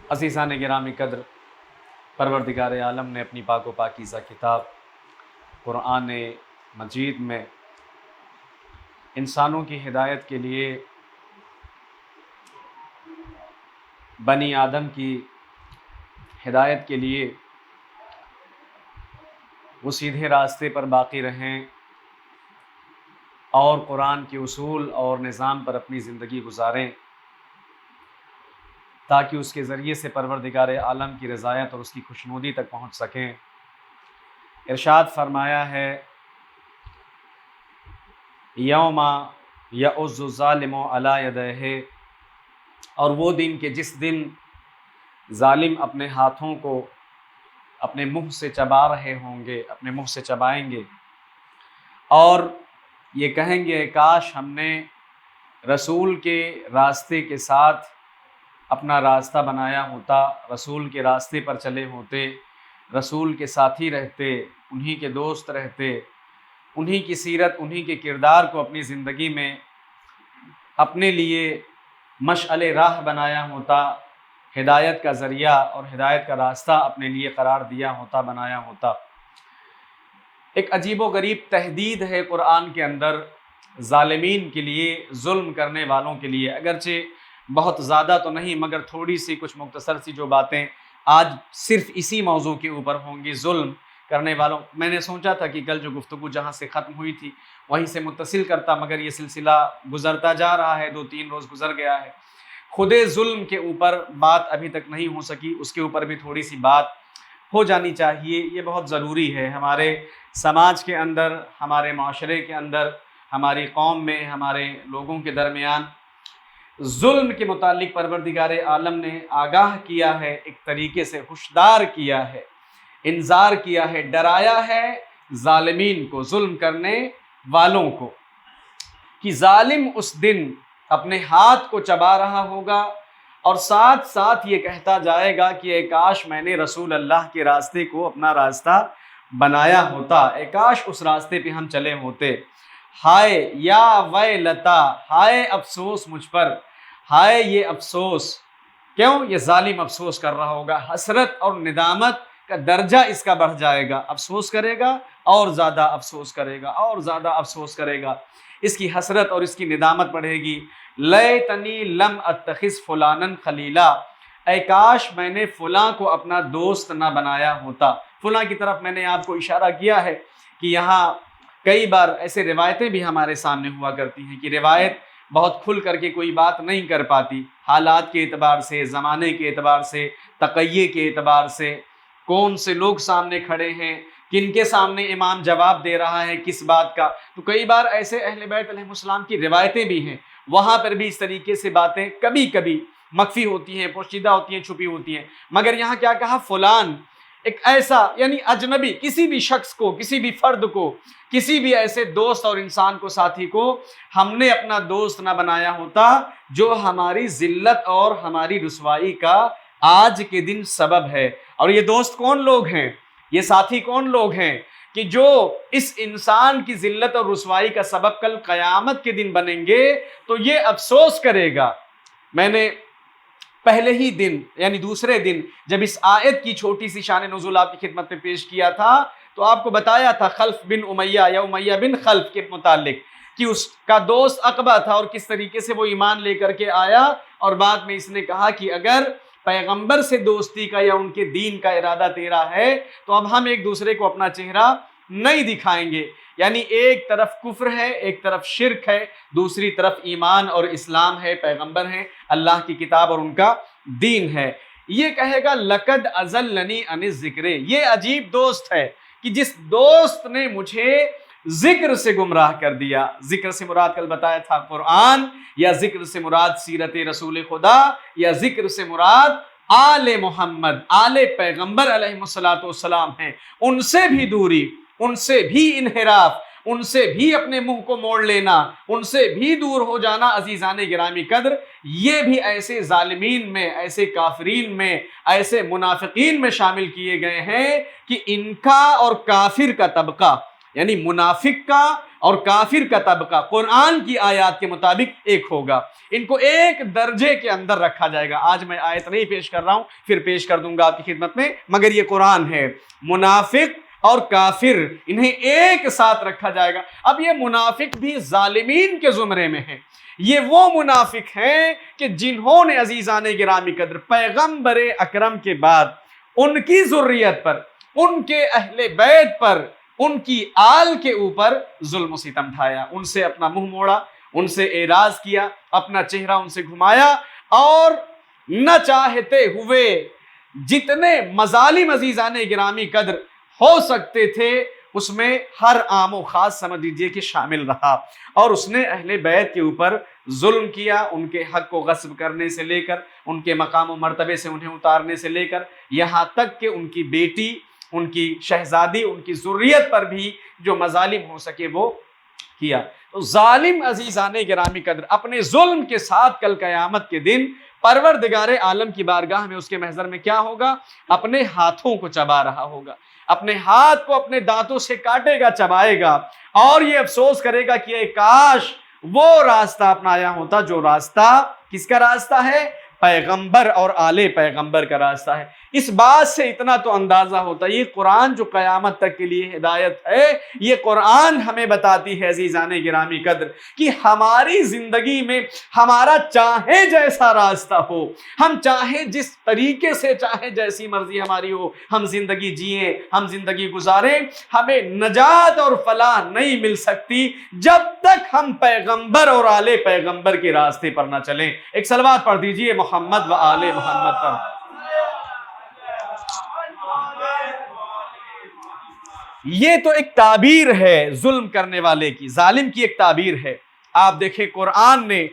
عزیزان گرامی قدر، پروردگار عالم نے اپنی پاک و پاکیزہ کتاب قرآن مجید میں انسانوں کی ہدایت کے لیے، بنی آدم کی ہدایت کے لیے وہ سیدھے راستے پر باقی رہیں اور قرآن کے اصول اور نظام پر اپنی زندگی گزاریں، تاکہ اس کے ذریعے سے پروردگار عالم کی رضایت اور اس کی خوشنودی تک پہنچ سکیں۔ ارشاد فرمایا ہے، یوم یعض الظالم علی یدیہ، اور وہ دن کہ جس دن ظالم اپنے ہاتھوں کو اپنے منہ سے چبا رہے ہوں گے، اپنے منہ سے چبائیں گے اور یہ کہیں گے کاش ہم نے رسول کے راستے کے ساتھ اپنا راستہ بنایا ہوتا، رسول کے راستے پر چلے ہوتے، رسول کے ساتھی رہتے، انہی کے دوست رہتے، انہی کی سیرت، انہی کے کردار کو اپنی زندگی میں اپنے لیے مشعل راہ بنایا ہوتا، ہدایت کا ذریعہ اور ہدایت کا راستہ اپنے لیے قرار دیا ہوتا، بنایا ہوتا۔ ایک عجیب و غریب تحدید ہے قرآن کے اندر ظالمین کے لیے، ظلم کرنے والوں کے لیے، اگرچہ بہت زیادہ تو نہیں مگر تھوڑی سی کچھ مختصر سی جو باتیں آج صرف اسی موضوع کے اوپر ہوں گی، ظلم کرنے والوں۔ میں نے سوچا تھا کہ کل جو گفتگو جہاں سے ختم ہوئی تھی وہیں سے متصل کرتا، مگر یہ سلسلہ گزرتا جا رہا ہے، 2-3 روز گزر گیا ہے، خود ظلم کے اوپر بات ابھی تک نہیں ہو سکی، اس کے اوپر بھی تھوڑی سی بات ہو جانی چاہیے، یہ بہت ضروری ہے ہمارے سماج کے اندر، ہمارے معاشرے کے اندر، ہماری قوم میں، ہمارے لوگوں کے درمیان ظلم کے متعلق پروردگار عالم نے آگاہ کیا ہے، ایک طریقے سے ہوشدار کیا ہے، انذار کیا ہے، ڈرایا ہے ظالمین کو، ظلم کرنے والوں کو، کہ ظالم اس دن اپنے ہاتھ کو چبا رہا ہوگا اور ساتھ ساتھ یہ کہتا جائے گا کہ اے کاش میں نے رسول اللہ کے راستے کو اپنا راستہ بنایا ہوتا، اے کاش اس راستے پہ ہم چلے ہوتے، ہائے یا ویلتا، ہائے افسوس مجھ پر، ہائے یہ افسوس، کیوں؟ یہ ظالم افسوس کر رہا ہوگا، حسرت اور ندامت کا درجہ اس کا بڑھ جائے گا، افسوس کرے گا اور زیادہ افسوس کرے گا اور زیادہ افسوس کرے گا، اس کی حسرت اور اس کی ندامت بڑھے گی۔ لیتنی لم اتخذ فلانا خلیلا، اے کاش میں نے فلاں کو اپنا دوست نہ بنایا ہوتا۔ فلاں کی طرف میں نے آپ کو اشارہ کیا ہے کہ یہاں کئی بار ایسے روایتیں بھی ہمارے سامنے ہوا کرتی ہیں کہ روایت بہت کھل کر کے کوئی بات نہیں کر پاتی، حالات کے اعتبار سے، زمانے کے اعتبار سے، تقیے کے اعتبار سے، کون سے لوگ سامنے کھڑے ہیں، کن کے سامنے امام جواب دے رہا ہے کس بات کا، تو کئی بار ایسے اہل بیت علیہ السلام کی روایتیں بھی ہیں، وہاں پر بھی اس طریقے سے باتیں کبھی کبھی مخفی ہوتی ہیں، پوشیدہ ہوتی ہیں، چھپی ہوتی ہیں، مگر یہاں کیا کہا؟ فلان، ایک ایسا یعنی اجنبی، کسی بھی شخص کو، کسی بھی فرد کو، کسی بھی ایسے دوست اور انسان کو، ساتھی کو ہم نے اپنا دوست نہ بنایا ہوتا جو ہماری ذلت اور ہماری رسوائی کا آج کے دن سبب ہے۔ اور یہ دوست کون لوگ ہیں، یہ ساتھی کون لوگ ہیں کہ جو اس انسان کی ذلت اور رسوائی کا سبب کل قیامت کے دن بنیں گے تو یہ افسوس کرے گا۔ میں نے پہلے ہی دن یعنی دوسرے دن جب اس آیت کی چھوٹی سی شان نزول آپ کی خدمت میں پیش کیا تھا تو آپ کو بتایا تھا خلف بن امیہ یا امیہ بن خلف کے متعلق کہ اس کا دوست عقبہ تھا اور کس طریقے سے وہ ایمان لے کر کے آیا، اور بعد میں اس نے کہا کہ اگر پیغمبر سے دوستی کا یا ان کے دین کا ارادہ تیرا ہے تو اب ہم ایک دوسرے کو اپنا چہرہ نہیں دکھائیں گے، یعنی ایک طرف کفر ہے، ایک طرف شرک ہے، دوسری طرف ایمان اور اسلام ہے، پیغمبر ہیں، اللہ کی کتاب اور ان کا دین ہے۔ یہ کہے گا لقد اضلنی عن الذکر، یہ عجیب دوست ہے کہ جس دوست نے مجھے ذکر سے گمراہ کر دیا۔ ذکر سے مراد کل بتایا تھا قرآن، یا ذکر سے مراد سیرت رسول خدا، یا ذکر سے مراد آل محمد، آل پیغمبر علیہ السلام ہیں۔ ان سے بھی دوری، ان سے بھی انحراف، ان سے بھی اپنے منہ کو موڑ لینا، ان سے بھی دور ہو جانا، عزیزان گرامی قدر، یہ بھی ایسے ظالمین میں، ایسے کافرین میں، ایسے منافقین میں شامل کیے گئے ہیں کہ ان کا اور کافر کا طبقہ، یعنی منافق کا اور کافر کا طبقہ قرآن کی آیات کے مطابق ایک ہوگا. ان کو ایک درجے کے اندر رکھا جائے گا. آج میں آیت نہیں پیش کر رہا ہوں, پھر پیش کر دوں گا آپ کی خدمت میں, مگر یہ قرآن ہے. منافق اور کافر انہیں ایک ساتھ رکھا جائے گا. اب یہ منافق بھی ظالمین کے زمرے میں ہیں. یہ وہ منافق ہیں کہ جنہوں نے عزیزان گرامی قدر پیغمبر اکرم کے بعد ان کی ذریت پر, ان کے اہل بیت پر, ان کی آل کے اوپر ظلم و ستم ڈھایا, ان سے اپنا منہ موڑا, ان سے اعراض کیا, اپنا چہرہ ان سے گھمایا, اور نہ چاہتے ہوئے جتنے مظالم عزیزان گرامی قدر ہو سکتے تھے اس میں ہر عام و خاص سمجھ لیجیے کہ شامل رہا, اور اس نے اہل بیت کے اوپر ظلم کیا, ان کے حق کو غصب کرنے سے لے کر, ان کے مقام و مرتبے سے انہیں اتارنے سے لے کر, یہاں تک کہ ان کی بیٹی, ان کی شہزادی, ان کی ذریت پر بھی جو مظالم ہو سکے وہ کیا. تو ظالم عزیزان گرامی قدر اپنے ظلم کے ساتھ کل قیامت کے دن پروردگار عالم کی بارگاہ میں, اس کے محضر میں کیا ہوگا؟ اپنے ہاتھوں کو چبا رہا ہوگا, اپنے ہاتھ کو اپنے دانتوں سے کاٹے گا, چبائے گا, اور یہ افسوس کرے گا کہ کاش وہ راستہ اپنایا ہوتا جو راستہ کس کا راستہ ہے؟ پیغمبر اور آل پیغمبر کا راستہ ہے. اس بات سے اتنا تو اندازہ ہوتا ہے یہ قرآن جو قیامت تک کے لیے ہدایت ہے, یہ قرآن ہمیں بتاتی ہے عزیزان گرامی قدر کہ ہماری زندگی میں ہمارا چاہے جیسا راستہ ہو, ہم چاہے جس طریقے سے, چاہے جیسی مرضی ہماری ہو, ہم زندگی جئیں, ہم زندگی گزاریں, ہمیں نجات اور فلاح نہیں مل سکتی جب تک ہم پیغمبر اور آل پیغمبر کے راستے پر نہ چلیں. ایک صلوات پڑھ دیجئے محمد و آل محمد پر. یہ تو ایک تعبیر ہے ظلم کرنے والے کی, ظالم کی ایک تعبیر ہے. آپ دیکھیں قرآن نے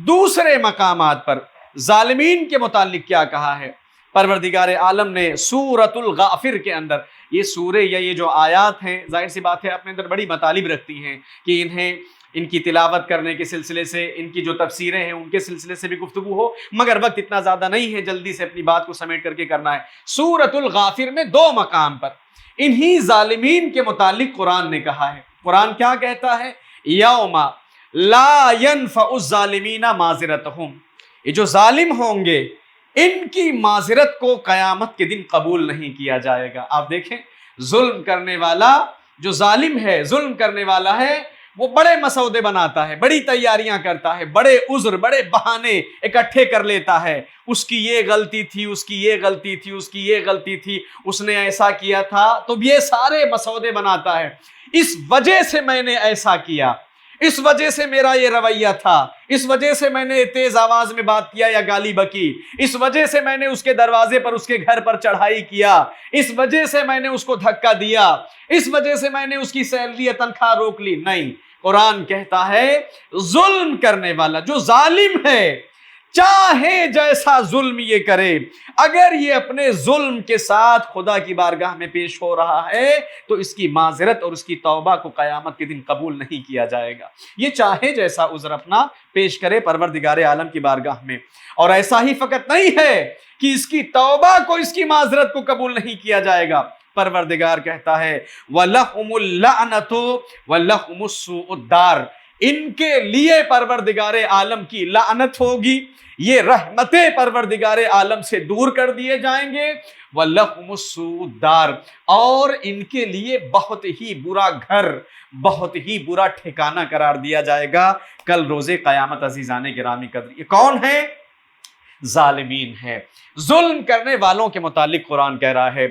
دوسرے مقامات پر ظالمین کے متعلق کیا کہا ہے. پروردگار عالم نے سورۃ الغافر کے اندر, یہ سورہ یا یہ جو آیات ہیں ظاہر سی بات ہے اپنے اندر بڑی مطالب رکھتی ہیں کہ انہیں ان کی تلاوت کرنے کے سلسلے سے, ان کی جو تفسیریں ہیں ان کے سلسلے سے بھی گفتگو ہو, مگر وقت اتنا زیادہ نہیں ہے, جلدی سے اپنی بات کو سمیٹ کر کے کرنا ہے. سورۃ الغافر میں دو مقام پر انہی ظالمین کے متعلق قرآن نے کہا ہے. قرآن کیا کہتا ہے؟ یوم لا ينفع الظالمین معذرتہم, یہ جو ظالم ہوں گے ان کی معذرت کو قیامت کے دن قبول نہیں کیا جائے گا. آپ دیکھیں ظلم کرنے والا جو ظالم ہے, ظلم کرنے والا ہے, وہ بڑے مسودے بناتا ہے, بڑی تیاریاں کرتا ہے, بڑے عذر, بڑے بہانے اکٹھے کر لیتا ہے. اس کی یہ غلطی تھی, اس کی یہ غلطی تھی, اس کی یہ غلطی تھی, اس نے ایسا کیا تھا, تو یہ سارے مسودے بناتا ہے. اس وجہ سے میں نے ایسا کیا, اس وجہ سے میرا یہ رویہ تھا, اس وجہ سے میں نے تیز آواز میں بات کیا یا گالی بکی, اس وجہ سے میں نے اس کے دروازے پر, اس کے گھر پر چڑھائی کیا, اس وجہ سے میں نے اس کو دھکا دیا, اس وجہ سے میں نے اس کی سیلری یا تنخواہ روک لی. نہیں, قرآن کہتا ہے ظلم کرنے والا جو ظالم ہے چاہے جیسا ظلم یہ کرے, اگر یہ اپنے ظلم کے ساتھ خدا کی بارگاہ میں پیش ہو رہا ہے تو اس کی معذرت اور اس کی توبہ کو قیامت کے دن قبول نہیں کیا جائے گا. یہ چاہے جیسا عذر اپنا پیش کرے پروردگار عالم کی بارگاہ میں. اور ایسا ہی فقط نہیں ہے کہ اس کی توبہ کو, اس کی معذرت کو قبول نہیں کیا جائے گا. پروردگار کہتا ہے وَلَهُمُ اللَّعْنَةُ وَلَهُمُ السُّوءُ الدَّارُ, ان کے لیے پروردگار عالم کی لعنت ہوگی, یہ رحمتیں پروردگار عالم سے دور کر دیے جائیں گے. وَلَهُمُ السُّوءُ الدَّارُ, اور ان کے لیے بہت ہی برا گھر, بہت ہی برا ٹھکانہ قرار دیا جائے گا کل روز قیامت. عزیزان گرامی قدر, یہ کون ہے؟ ظالمین ہے, ظلم کرنے والوں کے متعلق قرآن کہہ رہا ہے.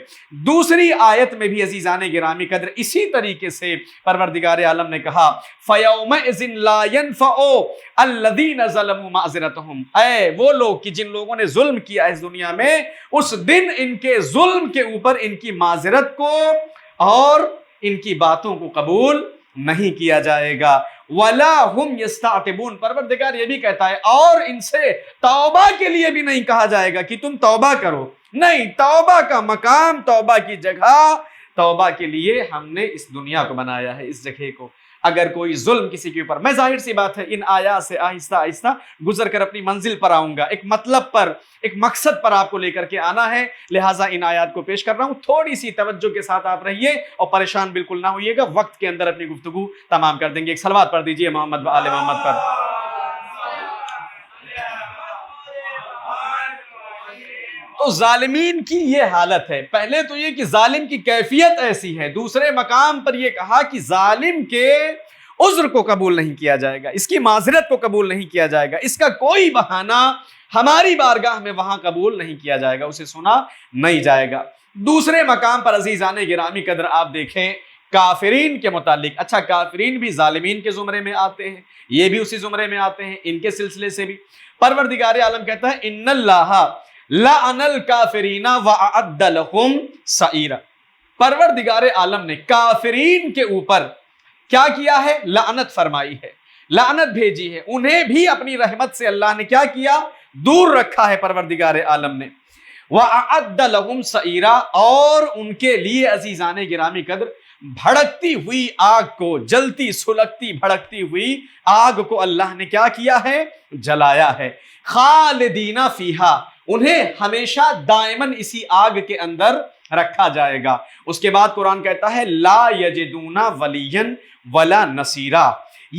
دوسری آیت میں بھی عزیزان گرامی قدر اسی طریقے سے پروردگار عالم نے کہا فَيَوْمَئِذٍ لَا يَنْفَعُ الَّذِينَ ظَلَمُوا مَعْذِرَتُهُمْ, اے وہ لوگ کہ جن لوگوں نے ظلم کیا اس دنیا میں, اس دن ان کے ظلم کے اوپر ان کی معذرت کو اور ان کی باتوں کو قبول نہیں کیا جائے گا. وَلَا هُمْ يَسْتَعْتِبُونَ, پروردگار یہ بھی کہتا ہے اور ان سے توبہ کے لیے بھی نہیں کہا جائے گا کہ تم توبہ کرو. نہیں, توبہ کا مقام, توبہ کی جگہ, توبہ کے لیے ہم نے اس دنیا کو بنایا ہے, اس جگہ کو. اگر کوئی ظلم کسی کے اوپر، میں ظاہر سی بات ہے ان آیات سے آہستہ آہستہ گزر کر اپنی منزل پر آؤں گا، ایک مطلب پر، ایک مقصد پر آپ کو لے کر کے آنا ہے، لہٰذا ان آیات کو پیش کر رہا ہوں، تھوڑی سی توجہ کے ساتھ آپ رہیے اور پریشان بالکل نہ ہوئیے گا، وقت کے اندر اپنی گفتگو تمام کر دیں گے۔ ایک صلوات پڑھ دیجئے محمد و آل محمد پر۔ تو ظالمین کی یہ حالت ہے، پہلے تو یہ کہ ظالم کی کیفیت ایسی ہے، دوسرے مقام پر یہ کہا کہ ظالم کے عذر کو قبول نہیں کیا جائے گا، اس کی معذرت کو قبول نہیں کیا جائے گا، اس کا کوئی بہانہ ہماری بارگاہ میں وہاں قبول نہیں کیا جائے گا، اسے سنا نہیں جائے گا۔ دوسرے مقام پر عزیزان گرامی قدر آپ دیکھیں کافرین کے متعلق، اچھا کافرین بھی ظالمین کے زمرے میں آتے ہیں، یہ بھی اسی زمرے میں آتے ہیں، ان کے سلسلے سے بھی پروردگار عالم کہتا ہے ان اللہ لعن الکافرین وَأَعَدَّ لَهُمْ سَعِيرًا، پروردگار عالم نے کافرین کے اوپر کیا کیا ہے؟ لعنت فرمائی ہے، لعنت بھیجی ہے، انہیں بھی اپنی رحمت سے اللہ نے کیا کیا؟ دور رکھا ہے پروردگار عالم نے۔ وَأَعَدَّ لَهُمْ سَعِيرًا، اور ان کے لیے عزیزان گرامی قدر بھڑکتی ہوئی آگ کو، جلتی سلگتی بھڑکتی ہوئی آگ کو اللہ نے کیا کیا ہے؟ جلایا ہے۔ خالدین فیہا، انہیں ہمیشہ دائماً اسی آگ کے اندر رکھا جائے گا۔ اس کے بعد قرآن کہتا ہے لا یجدون ولیا ولا نصیرا،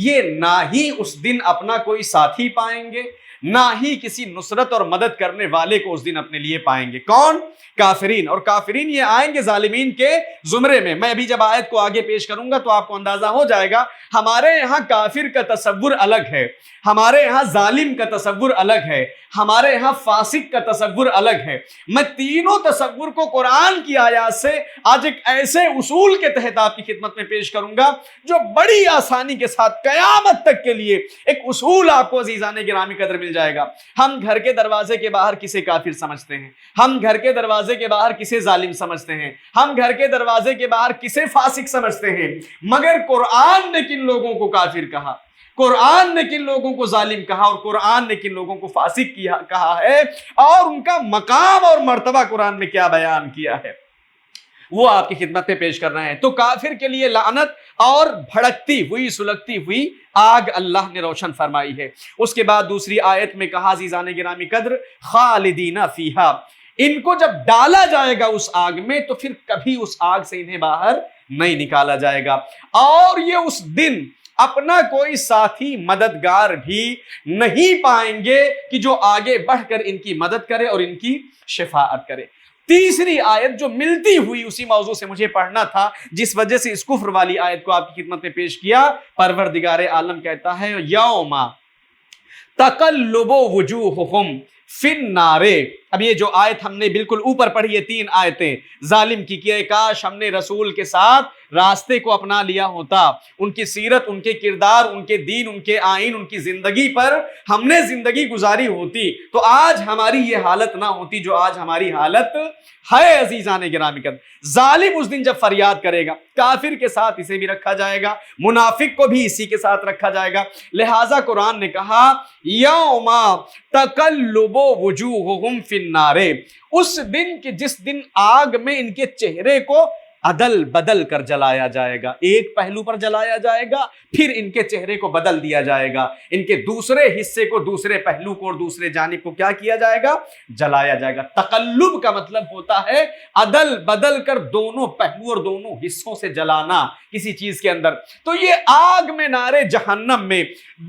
یہ نہ ہی اس دن اپنا کوئی ساتھی پائیں گے، نہ ہی کسی نصرت اور مدد کرنے والے کو اس دن اپنے لیے پائیں گے۔ کون؟ کافرین، اور کافرین یہ آئیں گے ظالمین کے زمرے میں۔ میں ابھی جب آیت کو آگے پیش کروں گا تو آپ کو اندازہ ہو جائے گا، ہمارے یہاں کافر کا تصور الگ ہے، ہمارے یہاں ظالم کا تصور الگ ہے، ہمارے یہاں فاسق کا تصور الگ ہے۔ میں تینوں تصور کو قرآن کی آیات سے آج ایک ایسے اصول کے تحت آپ کی خدمت میں پیش کروں گا جو بڑی آسانی کے ساتھ قیامت تک کے لیے ایک اصول آپ کو عزیزان گرامی قدر مل جائے گا۔ ہم گھر کے دروازے کے باہر کسے کافر سمجھتے ہیں، ہم گھر کے دروازے کے باہر کسے ظالم سمجھتے ہیں، ہم گھر کے دروازے کے باہر کسے فاسق سمجھتے ہیں، مگر قرآن نے کن لوگوں کو کافر کہا، قرآن نے کن لوگوں کو ظالم کہا، اور قرآن نے کن لوگوں کو فاسق کہا ہے، اور ان کا مقام اور مرتبہ قرآن نے کیا بیان کیا ہے، وہ آپ کی خدمت میں پیش کر رہے ہیں۔ تو کافر کے لیے لعنت اور بھڑکتی ہوئی سلگتی ہوئی آگ اللہ نے روشن فرمائی ہے۔ اس کے بعد دوسری آیت میں کہا عزیزان گرامی قدر خالدین فیہا، ان کو جب ڈالا جائے گا اس آگ میں تو پھر کبھی اس آگ سے انہیں باہر نہیں نکالا جائے گا، اور یہ اس دن اپنا کوئی ساتھی مددگار بھی نہیں پائیں گے کہ جو آگے بڑھ کر ان کی مدد کرے اور ان کی شفاعت کرے۔ تیسری آیت جو ملتی ہوئی اسی موضوع سے مجھے پڑھنا تھا، جس وجہ سے اس کفر والی آیت کو آپ کی خدمت میں پیش کیا، پروردگار عالم کہتا ہے یوم تقلب وجوہہم فی النار۔ اب یہ جو آیت ہم نے بالکل اوپر پڑھی ہے، تین آیتیں ظالم کی، کہ کاش ہم نے رسول کے ساتھ راستے کو اپنا لیا ہوتا، ان کی سیرت، ان کے کردار، ان کے دین، ان کے آئین، ان کی زندگی پر ہم نے زندگی گزاری ہوتی تو آج ہماری یہ حالت نہ ہوتی جو آج ہماری حالت ہے۔ عزیزان گرامی قدر ظالم اس دن جب فریاد کرے گا، کافر کے ساتھ اسے بھی رکھا جائے گا، منافق کو بھی اسی کے ساتھ رکھا جائے گا، لہٰذا قرآن نے کہا یوم تقلب وجوہہم فی النار، اس دن کہ جس دن آگ میں ان کے چہرے کو عدل بدل کر جلایا جائے گا، ایک پہلو پر جلایا جائے گا، پھر ان کے چہرے کو بدل دیا جائے گا، ان کے دوسرے حصے کو، دوسرے پہلو کو اور دوسرے جانب کو کیا کیا جائے گا؟ جلایا جائے گا۔ تقلب کا مطلب ہوتا ہے عدل بدل کر دونوں پہلو اور دونوں حصوں سے جلانا کسی چیز کے اندر۔ تو یہ آگ میں نارے جہنم میں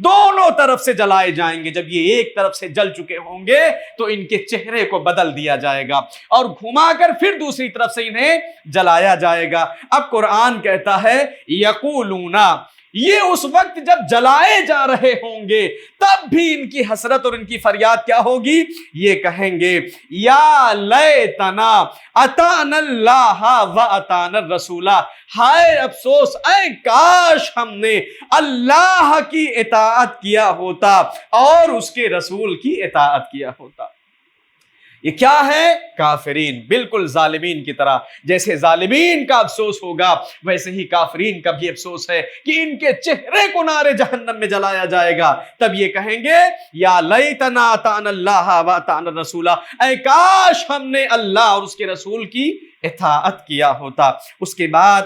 دونوں طرف سے جلائے جائیں گے، جب یہ ایک طرف سے جل چکے ہوں گے تو ان کے چہرے کو بدل دیا جائے گا اور گھما کر پھر دوسری طرف سے انہیں جلایا جائے گا۔ اب قرآن کہتا ہے یقولون، یہ اس وقت جب جلائے جا رہے ہوں گے تب بھی ان کی حسرت اور ان کی فریاد کیا ہوگی؟ یہ کہیں گے یا لیتنا اطعنا اللہ و اطعنا الرسول، ہائے افسوس، اے کاش ہم نے اللہ کی اطاعت کیا ہوتا اور اس کے رسول کی اطاعت کیا ہوتا۔ یہ کیا ہے؟ کافرین، بالکل ظالمین کی طرح۔ جیسے ظالمین کا افسوس ہوگا ویسے ہی کافرین کا بھی افسوس ہے کہ ان کے چہرے کو نارے جہنم میں جلایا جائے گا۔ تب یہ کہیں گے یا لیتنا اطعنا اللہ و اطعنا الرسول، اے کاش ہم نے اللہ اور اس کے رسول کی اطاعت کیا ہوتا۔ اس کے بعد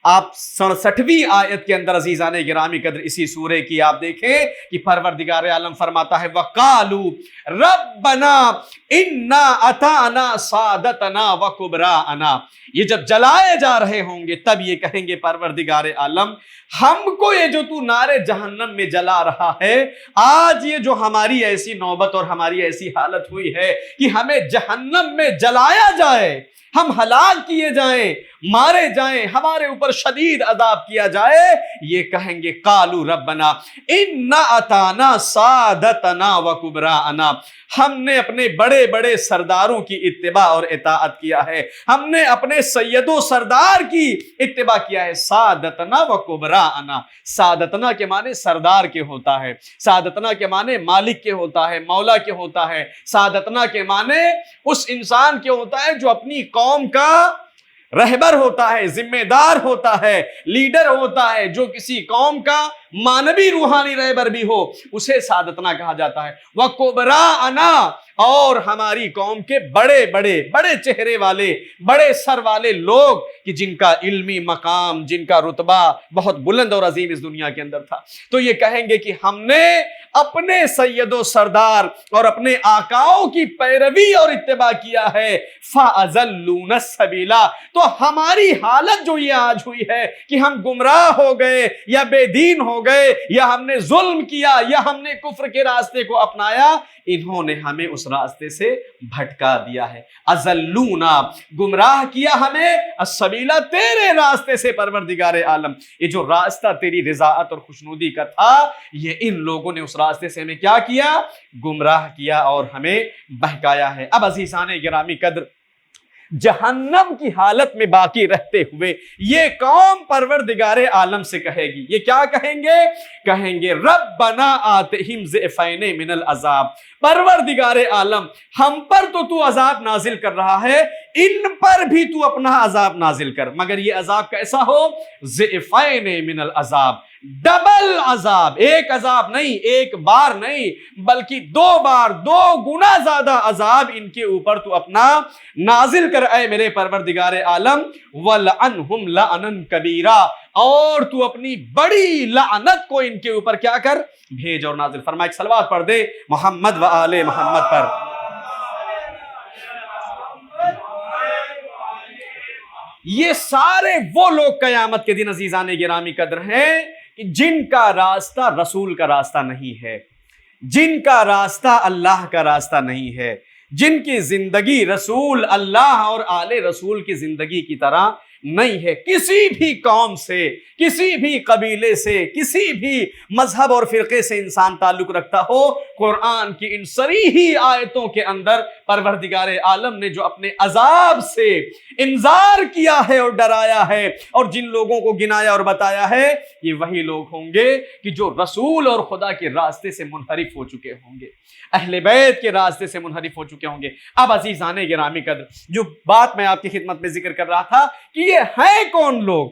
آپ 67ویں آیت کے اندر عزیزان گرامی قدر اسی سورے کی آپ دیکھیں کہ پروردگار عالم فرماتا ہے وَقَالُوا رَبَّنَا إِنَّا أَطَعْنَا سَادَتَنَا وَكُبْرَاءَنَا، یہ جب جلائے جا رہے ہوں گے تب یہ کہیں گے پروردگار عالم ہم کو یہ جو تو نارے جہنم میں جلا رہا ہے، آج یہ جو ہماری ایسی نوبت اور ہماری ایسی حالت ہوئی ہے کہ ہمیں جہنم میں جلایا جائے، ہم ہلاک کیے جائیں، مارے جائیں، ہمارے اوپر شدید عذاب کیا جائے، یہ کہیں گے قالوا ربنا انا اطعنا سادتنا وکبراءنا، ہم نے اپنے بڑے بڑے سرداروں کی اتباع اور اطاعت کیا ہے، ہم نے اپنے سید و سردار کی اتباع کیا ہے۔ سادتنا وکبراءنا، سادتنا کے معنی سردار کے ہوتا ہے، سادتنا کے معنی مالک کے ہوتا ہے، مولا کے ہوتا ہے، سادتنا کے معنی اس انسان کے ہوتا ہے جو اپنی قوم کا رہبر ہوتا ہے، ذمہ دار ہوتا ہے، لیڈر ہوتا ہے، جو کسی قوم کا مانوی روحانی رہبر بھی ہو، اسے سادتنا کہا جاتا ہے۔ وَكُبْرَاءَنَا، اور ہماری قوم کے بڑے چہرے والے، بڑے سر والے لوگ کہ جن کا علمی مقام، جن کا رتبہ بہت بلند اور عظیم اس دنیا کے اندر تھا، تو یہ کہیں گے کہ ہم نے اپنے سید و سردار اور اپنے آقاؤں کی پیروی اور اتباع کیا ہے، فَأَزَلُّونَ السَّبِيلَ، تو ہماری حالت جو یہ آج ہوئی ہے کہ ہم گمراہ ہو گئے یا بے دین ہو گئے یا ہم نے ظلم کیا یا ہم نے کفر کے راستے کو اپنایا، انہوں نے ہمیں اس راستے سے بھٹکا دیا ہے۔ ازلونا، گمراہ کیا ہمیں، السبیلا، تیرے راستے سے پروردگار عالم، یہ جو راستہ تیری رضاعت اور خوشنودی کا تھا، یہ ان لوگوں نے اس راستے سے ہمیں کیا کیا؟ گمراہ کیا اور ہمیں بہکایا ہے۔ اب عزیزان گرامی قدر، جہنم کی حالت میں باقی رہتے ہوئے یہ قوم پروردگار عالم سے کہے گی، یہ کیا کہیں گے؟ کہیں گے ربنا آتہم ضعفین من العذاب، پروردگار عالم ہم پر تو عذاب نازل کر رہا ہے، ان پر بھی تو اپنا عذاب نازل کر، مگر یہ عذاب کیسا ہو؟ ضعفین من العذاب، ڈبل عذاب، ایک عذاب نہیں، ایک بار نہیں، بلکہ 2 بار، 2 گنا زیادہ عذاب ان کے اوپر تو اپنا نازل کر اے میرے پروردگار عالم، وَلَعَنْهُمْ لَعْنًا كَبِيرًا، اور تو اپنی بڑی لعنت کو ان کے اوپر کیا کر؟ بھیج اور نازل فرما۔ ایک صلوات پڑھ دے محمد و آل محمد پر۔ یہ سارے وہ لوگ قیامت کے دن عزیزان گرامی قدر ہیں کہ جن کا راستہ رسول کا راستہ نہیں ہے، جن کا راستہ اللہ کا راستہ نہیں ہے، جن کی زندگی رسول اللہ اور آل رسول کی زندگی کی طرح نہیں ہے۔ کسی بھی قوم سے، کسی بھی قبیلے سے، کسی بھی مذہب اور فرقے سے انسان تعلق رکھتا ہو، قرآن کی ان صریحی آیتوں کے اندر پروردگار عالم نے جو اپنے عذاب سے انذار کیا ہے اور ڈرایا ہے اور جن لوگوں کو گنایا اور بتایا ہے، یہ وہی لوگ ہوں گے کہ جو رسول اور خدا کے راستے سے منحرف ہو چکے ہوں گے، اہل بیت کے راستے سے منحرف ہو چکے ہوں گے۔ اب عزیزان گرامی قدر، جو بات میں آپ کی خدمت میں ذکر کر رہا تھا کہ یہ ہیں کون لوگ،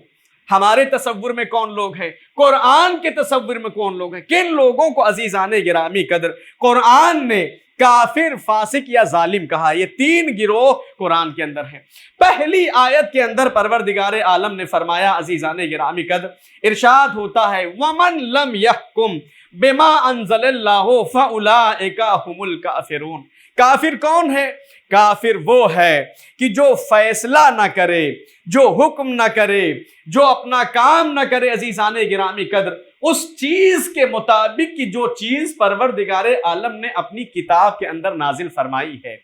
ہمارے تصور میں کون لوگ ہیں، قرآن کے تصور میں کون لوگ ہیں، کن لوگوں کو عزیزان گرامی قدر قرآن نے کافر، فاسق یا ظالم کہا؟ یہ 3 گروہ قرآن کے اندر ہیں۔ پہلی آیت کے اندر پروردگار عالم نے فرمایا عزیزان گرامی قدر، ارشاد ہوتا ہے وَمَن لَمْ يَحْكُمْ بِمَا أَنزَلَ اللَّهُ فَأُولَٰئِكَ هُمُ الْكَافِرُونَ۔ کافر کون ہے؟ کافر وہ ہے کہ جو فیصلہ نہ کرے، جو حکم نہ کرے، جو اپنا کام نہ کرے عزیزان گرامی قدر اس چیز کے مطابق کہ جو چیز پروردگار عالم نے اپنی کتاب کے اندر نازل فرمائی ہے۔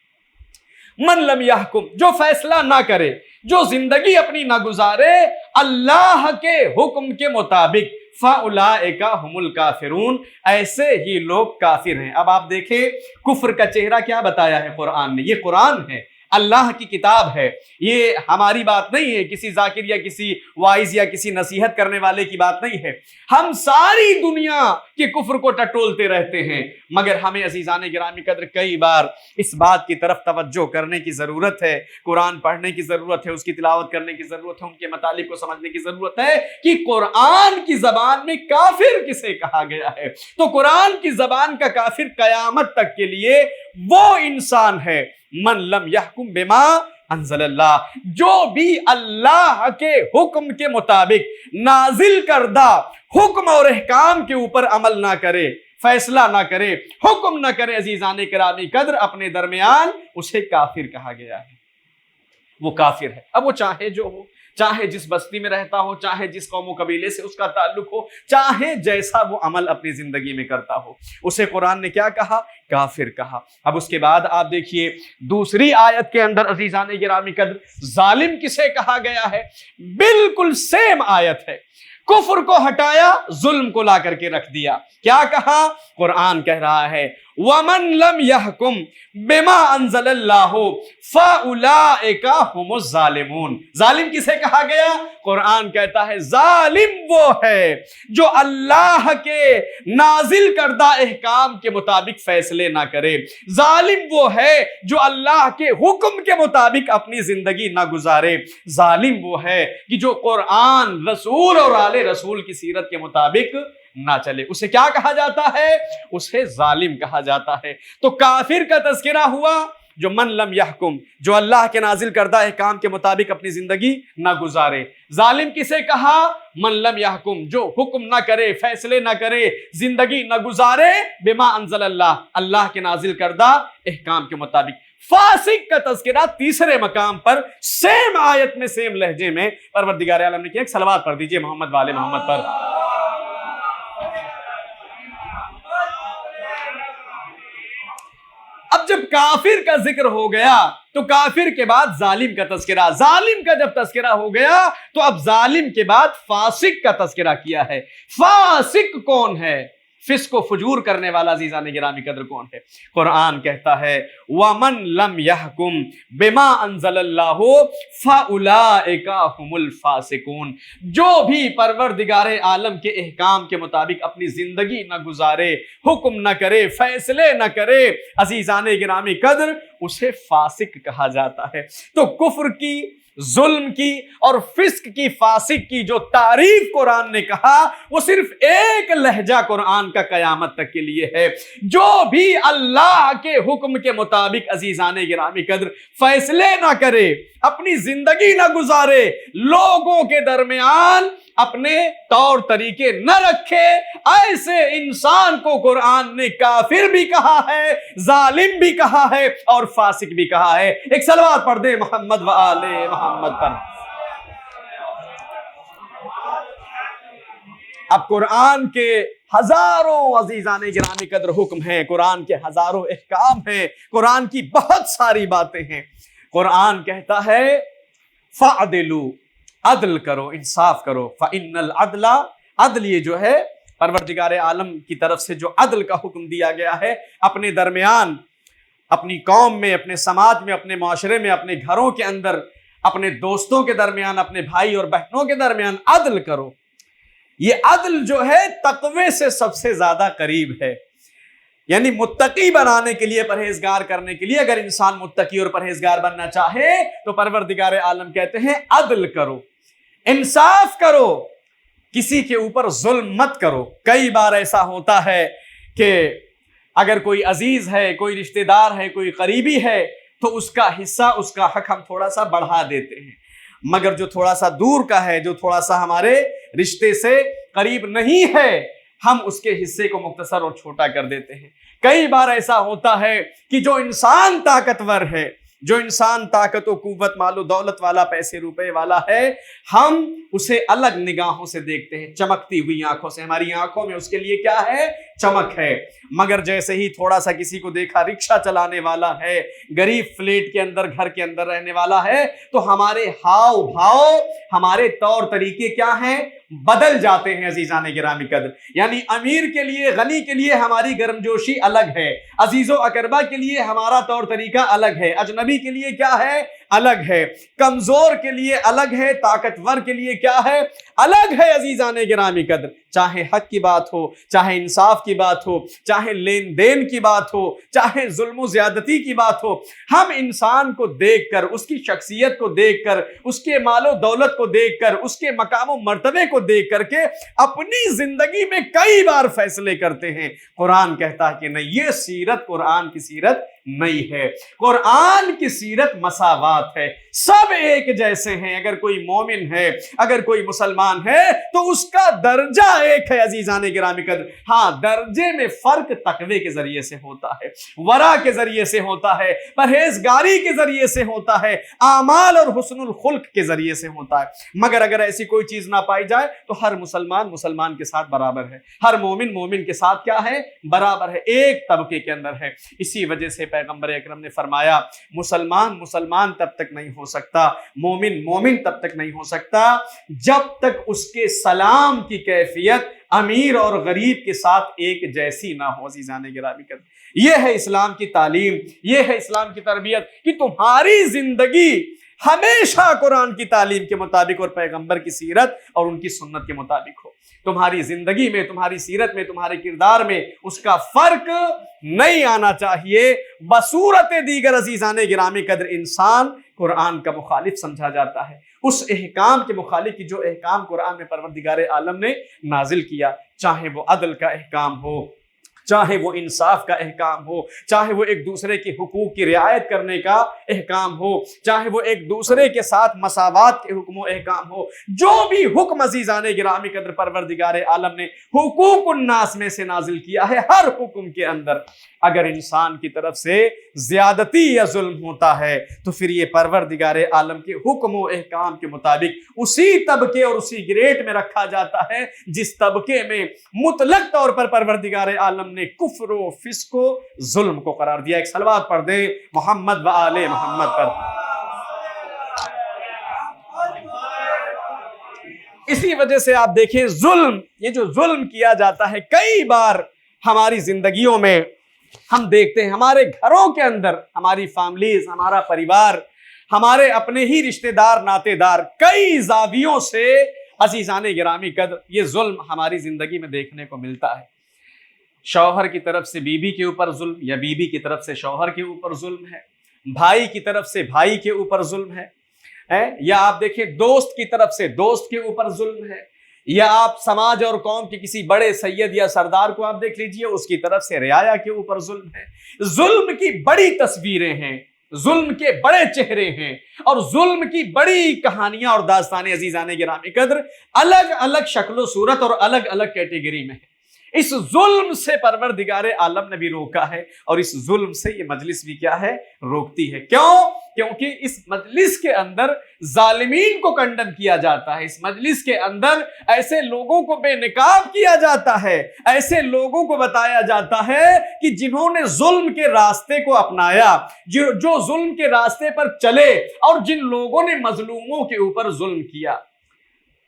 من لم یحکم، جو فیصلہ نہ کرے، جو زندگی اپنی نہ گزارے اللہ کے حکم کے مطابق، فَأُولَٰئِكَ هُمُ الْكَافِرُونَ، ایسے ہی لوگ کافر ہیں۔ اب آپ دیکھیں کفر کا چہرہ کیا بتایا ہے قرآن نے، یہ قرآن ہے، اللہ کی کتاب ہے، یہ ہماری بات نہیں ہے، کسی ذاکر یا کسی وائز یا کسی نصیحت کرنے والے کی بات نہیں ہے۔ ہم ساری دنیا کے کفر کو ٹٹولتے رہتے ہیں، مگر ہمیں عزیزان گرامی قدر کئی بار اس بات کی طرف توجہ کرنے کی ضرورت ہے، قرآن پڑھنے کی ضرورت ہے، اس کی تلاوت کرنے کی ضرورت ہے، ان کے مطالب کو سمجھنے کی ضرورت ہے کہ قرآن کی زبان میں کافر کسے کہا گیا ہے۔ تو قرآن کی زبان کا کافر قیامت تک کے لیے وہ انسان ہے من لم یحکم بما انزل اللہ، جو بھی اللہ کے حکم کے مطابق نازل کردہ حکم اور احکام کے اوپر عمل نہ کرے، فیصلہ نہ کرے، حکم نہ کرے، عزیزان گرامی قدر اپنے درمیان، اسے کافر کہا گیا ہے، وہ کافر ہے۔ اب وہ چاہے جو ہو، چاہے جس بستی میں رہتا ہو، چاہے جس قوم و قبیلے سے اس کا تعلق ہو، چاہے جیسا وہ عمل اپنی زندگی میں کرتا ہو، اسے قرآن نے کیا کہا؟ کافر کہا۔ اب اس کے بعد آپ دیکھیے دوسری آیت کے اندر عزیزان گرامی قدر ظالم کسے کہا گیا ہے؟ بالکل سیم آیت ہے، کفر کو ہٹایا، ظلم کو لا کر کے رکھ دیا۔ کیا کہا؟ قرآن کہہ رہا ہے وَمَن لَمْ يَحْكُمْ بِمَا أَنزَلَ اللَّهُ فَأُولَئِكَ هُمُ الظَّالِمُونَ۔ ظالم کسے کہا گیا؟ قرآن کہتا ہے ظالم وہ ہے جو اللہ کے نازل کردہ احکام کے مطابق فیصلے نہ کرے، ظالم وہ ہے جو اللہ کے حکم کے مطابق اپنی زندگی نہ گزارے، ظالم وہ ہے کہ جو قرآن، رسول اور آل رسول کی سیرت کے مطابق نہ چلے، اسے کیا کہا جاتا ہے؟ اسے ظالم کہا جاتا ہے۔ تو کافر کا تذکرہ ہوا جو من لم یحکم، جو اللہ کے نازل کردہ احکام کے مطابق اپنی زندگی نہ گزارے۔ ظالم کسے کہا؟ من لم یحکم، جو حکم نہ کرے، فیصلے نہ کرے، زندگی نہ گزارے بما انزل اللہ، اللہ کے نازل کردہ احکام کے مطابق۔ فاسق کا تذکرہ تیسرے مقام پر سیم آیت میں سیم لہجے میں پروردگار عالم نے کیا؟ ایک صلوات پڑھ دیجئے محمد والے محمد پر۔ اب جب کافر کا ذکر ہو گیا تو کافر کے بعد ظالم کا تذکرہ، ظالم کا جب تذکرہ ہو گیا تو اب ظالم کے بعد فاسق کا تذکرہ کیا ہے۔ فاسق کون ہے؟ فسق و فجور کرنے والا عزیزان گرامی قدر کون ہے؟ قرآن کہتا ہے وَمَن لَمْ يَحْكُمْ بِمَا أَنزَلَ اللَّهُ فَأُولَئِكَ هُمُ الْفَاسِقُونَ، جو بھی پروردگار عالم کے احکام کے مطابق اپنی زندگی نہ گزارے، حکم نہ کرے، فیصلے نہ کرے، عزیزان گرامی قدر اسے فاسق کہا جاتا ہے۔ تو کفر کی، ظلم کی اور فسق کی، فاسق کی جو تعریف قرآن نے کہا وہ صرف ایک لہجہ قرآن کا قیامت تک کے لیے ہے، جو بھی اللہ کے حکم کے مطابق عزیزان گرامی قدر فیصلے نہ کرے، اپنی زندگی نہ گزارے، لوگوں کے درمیان اپنے طور طریقے نہ رکھے، ایسے انسان کو قرآن نے کافر بھی کہا ہے، ظالم بھی کہا ہے اور فاسق بھی کہا ہے۔ ایک صلوات پڑھ دے محمد و آل محمد پر۔ اب قرآن کے ہزاروں عزیزان گرامی قدر حکم ہیں، قرآن کے ہزاروں احکام ہیں، قرآن کی بہت ساری باتیں ہیں۔ قرآن کہتا ہے فَعْدِلُوا، عدل کرو، انصاف کرو، فَإِنَّ الْعَدْلَ، عدل یہ جو ہے پروردگار عالم کی طرف سے جو عدل کا حکم دیا گیا ہے، اپنے درمیان، اپنی قوم میں، اپنے سماج میں، اپنے معاشرے میں، اپنے گھروں کے اندر، اپنے دوستوں کے درمیان، اپنے بھائی اور بہنوں کے درمیان عدل کرو۔ یہ عدل جو ہے تقوی سے سب سے زیادہ قریب ہے، یعنی متقی بنانے کے لیے، پرہیزگار کرنے کے لیے، اگر انسان متقی اور پرہیزگار بننا چاہے تو پروردگار عالم کہتے ہیں عدل کرو، انصاف کرو، کسی کے اوپر ظلم مت کرو۔ کئی بار ایسا ہوتا ہے کہ اگر کوئی عزیز ہے، کوئی رشتہ دار ہے، کوئی قریبی ہے تو اس کا حصہ، اس کا حق ہم تھوڑا سا بڑھا دیتے ہیں، مگر جو تھوڑا سا دور کا ہے، جو تھوڑا سا ہمارے رشتے سے قریب نہیں ہے، ہم اس کے حصے کو مختصر اور چھوٹا کر دیتے ہیں۔ کئی بار ایسا ہوتا ہے کہ جو انسان طاقتور ہے، جو انسان طاقت و قوت، مال و دولت والا، پیسے روپے والا ہے، ہم اسے الگ نگاہوں سے دیکھتے ہیں، چمکتی ہوئی آنکھوں سے، ہماری آنکھوں میں اس کے لیے کیا ہے؟ چمک ہے۔ مگر جیسے ہی تھوڑا سا کسی کو دیکھا رکشہ چلانے والا ہے، غریب فلیٹ کے اندر، گھر کے اندر رہنے والا ہے، تو ہمارے ہاؤ بھاؤ، ہمارے طور طریقے کیا ہیں؟ بدل جاتے ہیں عزیزان گرامی قدر۔ یعنی امیر کے لیے، غنی کے لیے ہماری گرمجوشی الگ ہے، عزیز و اقربا کے لیے ہمارا طور طریقہ الگ ہے، اجنبی کے لیے کیا ہے؟ الگ ہے، کمزور کے لیے الگ ہے، طاقتور کے لیے کیا ہے؟ الگ ہے عزیزان گرامی قدر۔ چاہے حق کی بات ہو، چاہے انصاف کی بات ہو، چاہے لین دین کی بات ہو، چاہے ظلم و زیادتی کی بات ہو، ہم انسان کو دیکھ کر، اس کی شخصیت کو دیکھ کر، اس کے مال و دولت کو دیکھ کر، اس کے مقام و مرتبے کو دیکھ کر کے اپنی زندگی میں کئی بار فیصلے کرتے ہیں۔ قرآن کہتا ہے کہ نہیں، یہ سیرت قرآن کی سیرت نہیں ہے۔ قرآن کی سیرت مساوات ہے، سب ایک جیسے ہیں۔ اگر کوئی مومن ہے، اگر کوئی مسلمان ہے تو اس کا درجہ ایک ہے عزیزان گرامی قدر۔ ہاں درجے میں فرق تقوی کے ذریعے سے ہوتا ہے، ورع کے ذریعے سے ہوتا ہے، پرہیزگاری کے ذریعے سے ہوتا ہے، اعمال اور حسن الخلق کے ذریعے سے ہوتا ہے۔ مگر اگر ایسی کوئی چیز نہ پائی جائے تو ہر مسلمان مسلمان کے ساتھ برابر ہے، ہر مومن مومن کے ساتھ کیا ہے؟ برابر ہے، ایک طبقے کے اندر ہے۔ اسی وجہ سے پیغمبر اکرم نے فرمایا مسلمان مسلمان تب تک نہیں ہو سکتا، مومن مومن تب تک نہیں ہو سکتا جب تک اس کے سلام کی کیفیت امیر اور غریب کے ساتھ ایک جیسی نہ ہو۔ عزیزان گرامی قدر، یہ ہے اسلام کی تعلیم، یہ ہے اسلام کی تربیت کہ تمہاری زندگی ہمیشہ قرآن کی تعلیم کے مطابق اور پیغمبر کی سیرت اور ان کی سنت کے مطابق ہو۔ تمہاری زندگی میں، تمہاری سیرت میں، تمہارے کردار میں اس کا فرق نہیں آنا چاہیے۔ بصورت دیگر عزیزان گرامی قدر انسان قرآن کا مخالف سمجھا جاتا ہے، اس احکام کے مخالف کی جو احکام قرآن میں پروردگار عالم نے نازل کیا، چاہے وہ عدل کا احکام ہو، چاہے وہ انصاف کا احکام ہو، چاہے وہ ایک دوسرے کے حقوق کی رعایت کرنے کا احکام ہو، چاہے وہ ایک دوسرے کے ساتھ مساوات کے حکم و احکام ہو، جو بھی حکم عزیزان گرامی قدر پروردگار عالم نے حقوق الناس میں سے نازل کیا ہے، ہر حکم کے اندر اگر انسان کی طرف سے زیادتی یا ظلم ہوتا ہے تو پھر یہ پروردگار عالم کے حکم و احکام کے مطابق اسی طبقے اور اسی گریٹ میں رکھا جاتا ہے جس طبقے میں مطلق طور پر پروردگار عالم نے کفر و فسق و ظلم کو قرار دیا۔ ایک صلوات پڑھ دیں محمد و آل محمد پر۔ اسی وجہ سے آپ دیکھیں ظلم، یہ جو ظلم کیا جاتا ہے کئی بار ہماری زندگیوں میں ہم دیکھتے ہیں، ہمارے گھروں کے اندر، ہماری فیملیز، ہمارا پریوار، ہمارے اپنے ہی رشتہ دار ناتے دار، کئی زاویوں سے عزیزان گرامی قدر یہ ظلم ہماری زندگی میں دیکھنے کو ملتا ہے۔ شوہر کی طرف سے بیوی کے اوپر ظلم، یا بیوی کی طرف سے شوہر کے اوپر ظلم ہے، بھائی کی طرف سے بھائی کے اوپر ظلم ہے، یا آپ دیکھیں دوست کی طرف سے دوست کے اوپر ظلم ہے، یا آپ سماج اور قوم کے کسی بڑے سید یا سردار کو آپ دیکھ لیجئے، اس کی طرف سے رعایا کے اوپر ظلم ہے۔ ظلم کی بڑی تصویریں ہیں، ظلم کے بڑے چہرے ہیں، اور ظلم کی بڑی کہانیاں اور داستانیں عزیزان گرامی قدر الگ الگ شکل و صورت اور الگ الگ کیٹیگری میں ہیں۔ اس ظلم سے پروردگار عالم نے بھی روکا ہے، اور اس ظلم سے یہ مجلس بھی کیا ہے؟ روکتی ہے۔ کیوں؟ کیونکہ اس مجلس کے اندر ظالمین کو کنڈم کیا جاتا ہے، اس مجلس کے اندر ایسے لوگوں کو بے نقاب کیا جاتا ہے، ایسے لوگوں کو بتایا جاتا ہے کہ جنہوں نے ظلم کے راستے کو اپنایا، جو ظلم کے راستے پر چلے، اور جن لوگوں نے مظلوموں کے اوپر ظلم کیا،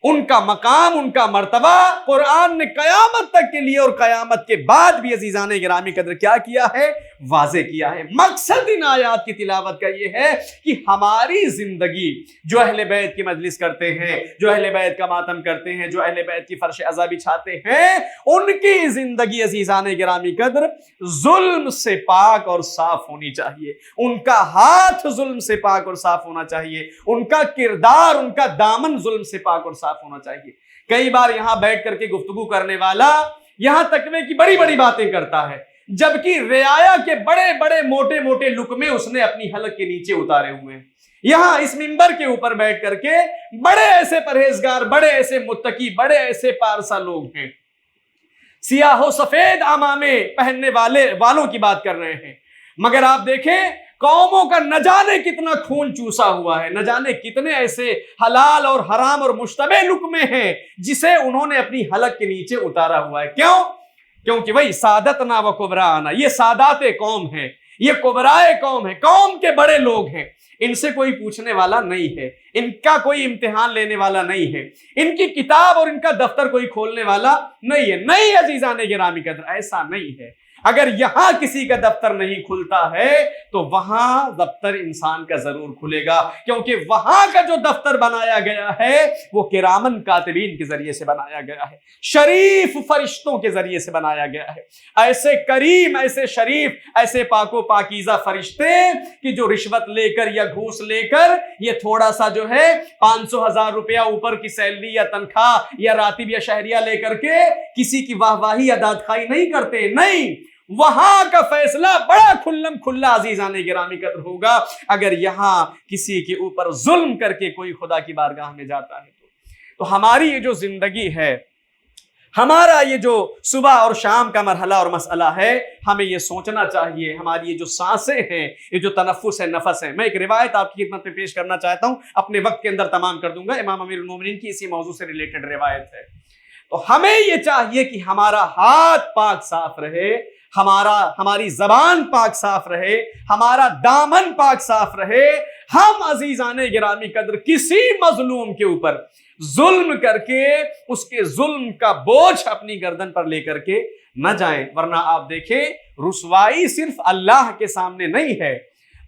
ان کا مقام، ان کا مرتبہ قرآن نے قیامت تک کے لیے اور قیامت کے بعد بھی عزیزان گرامی قدر کیا کیا ہے؟ واضح کیا ہے۔ مقصد ان آیات کی تلاوت کا یہ ہے کہ ہماری زندگی، جو اہل بیت کی مجلس کرتے ہیں، جو اہل بیت کا ماتم کرتے ہیں، جو اہل بیت کی فرش عزا بچھاتے ہیں، ان کی زندگی عزیزان گرامی قدر ظلم سے پاک اور صاف ہونی چاہیے، ان کا ہاتھ ظلم سے پاک اور صاف ہونا چاہیے، ان کا کردار، ان کا دامن ظلم سے پاک اور صاف ہونا چاہیے۔ کئی بار یہاں بیٹھ کر کے گفتگو کرنے والا یہاں تقوی کی بڑی بڑی باتیں کرتا ہے، جبکہ رعایا کے بڑے بڑے موٹے موٹے لقمے اس نے اپنی حلق کے نیچے اتارے ہوئے ہیں۔ یہاں اس منبر کے اوپر بیٹھ کر کے بڑے ایسے پرہیزگار، بڑے ایسے متقی، بڑے ایسے پارسا لوگ ہیں، سیاہ و سفید عمامے پہننے والوں کی بات کر رہے ہیں، مگر آپ دیکھیں قوموں کا نہ جانے کتنا خون چوسا ہوا ہے، نہ جانے کتنے ایسے حلال اور حرام اور مشتبہ لقمے ہیں جسے انہوں نے اپنی حلق کے نیچے اتارا ہوا ہے۔ کیوں؟ کیونکہ وہی سادتنا و کبرانا، یہ سادات قوم ہیں، یہ کبرائے قوم ہے، قوم کے بڑے لوگ ہیں، ان سے کوئی پوچھنے والا نہیں ہے، ان کا کوئی امتحان لینے والا نہیں ہے، ان کی کتاب اور ان کا دفتر کوئی کھولنے والا نہیں ہے۔ نہیں عزیزان گرامی قدر، ایسا نہیں ہے۔ اگر یہاں کسی کا دفتر نہیں کھلتا ہے تو وہاں دفتر انسان کا ضرور کھلے گا، کیونکہ وہاں کا جو دفتر بنایا گیا ہے وہ کرامن کاتبین کے ذریعے سے بنایا گیا ہے، شریف فرشتوں کے ذریعے سے بنایا گیا ہے، ایسے کریم، ایسے شریف، ایسے پاک و پاکیزہ فرشتے کہ جو رشوت لے کر یا گھوس لے کر یہ تھوڑا سا جو ہے 500,000 روپیہ اوپر کی سیلری یا تنخواہ یا راتب یا شہریہ لے کر کے کسی کی واہ واہی یا داد خواہی نہیں کرتے، نہیں، وہاں کا فیصلہ بڑا کھلم کھلا عزیزان گرامی قدر ہوگا اگر یہاں کسی کے اوپر ظلم کر کے کوئی خدا کی بارگاہ میں جاتا ہے تو ہماری یہ جو زندگی ہے، ہمارا یہ جو صبح اور شام کا مرحلہ اور مسئلہ ہے، ہمیں یہ سوچنا چاہیے، ہماری یہ جو سانسیں ہیں، یہ جو تنفس ہے، نفس ہے۔ میں ایک روایت آپ کی خدمت میں پیش کرنا چاہتا ہوں، اپنے وقت کے اندر تمام کر دوں گا، امام امیر المومنین کی اسی موضوع سے ریلیٹڈ روایت ہے۔ تو ہمیں یہ چاہیے کہ ہمارا ہاتھ پاک صاف رہے، ہماری زبان پاک صاف رہے، ہمارا دامن پاک صاف رہے، ہم عزیزان گرامی قدر کسی مظلوم کے اوپر ظلم کر کے اس کے ظلم کا بوجھ اپنی گردن پر لے کر کے نہ جائیں، ورنہ آپ دیکھیں رسوائی صرف اللہ کے سامنے نہیں ہے،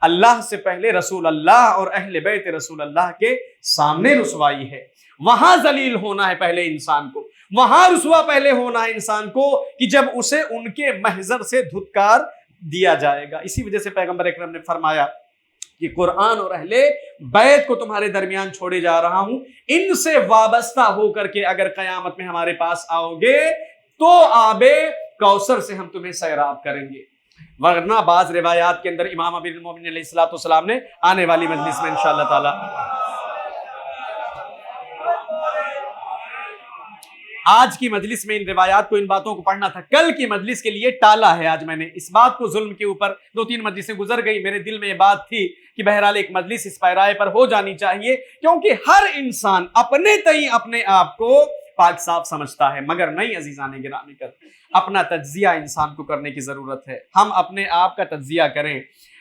اللہ سے پہلے رسول اللہ اور اہل بیت رسول اللہ کے سامنے رسوائی ہے۔ وہاں ذلیل ہونا ہے پہلے انسان کو، وہاں رسوا پہلے ہونا ہے انسان کو کہ جب اسے ان کے محضر سے دھتکار دیا جائے گا۔ اسی وجہ سے پیغمبر اکرم نے فرمایا کہ قرآن اور اہل بیت کو تمہارے درمیان چھوڑے جا رہا ہوں، ان سے وابستہ ہو کر کے اگر قیامت میں ہمارے پاس آؤ گے تو آب کوثر سے ہم تمہیں سیراب کریں گے۔ ورنہ بعض روایات کے اندر امام امیر المومنین علیہ الصلوۃ والسلام نے آنے والی مجلس میں انشاءاللہ تعالی آج کی مجلس میں ان روایات کو، ان باتوں کو پڑھنا تھا، کل کی مجلس کے لیے ٹالا ہے۔ آج میں نے اس بات کو ظلم کے اوپر 2-3 مجلسیں گزر گئی، میرے دل میں یہ بات تھی کہ بہرحال ایک مجلس اس پیرائے پر ہو جانی چاہیے، کیونکہ ہر انسان اپنے تئیں اپنے آپ کو پاک صاف سمجھتا ہے، مگر نہیں عزیزان گرامی قدر، اپنا تجزیہ انسان کو کرنے کی ضرورت ہے۔ ہم اپنے آپ کا تجزیہ کریں،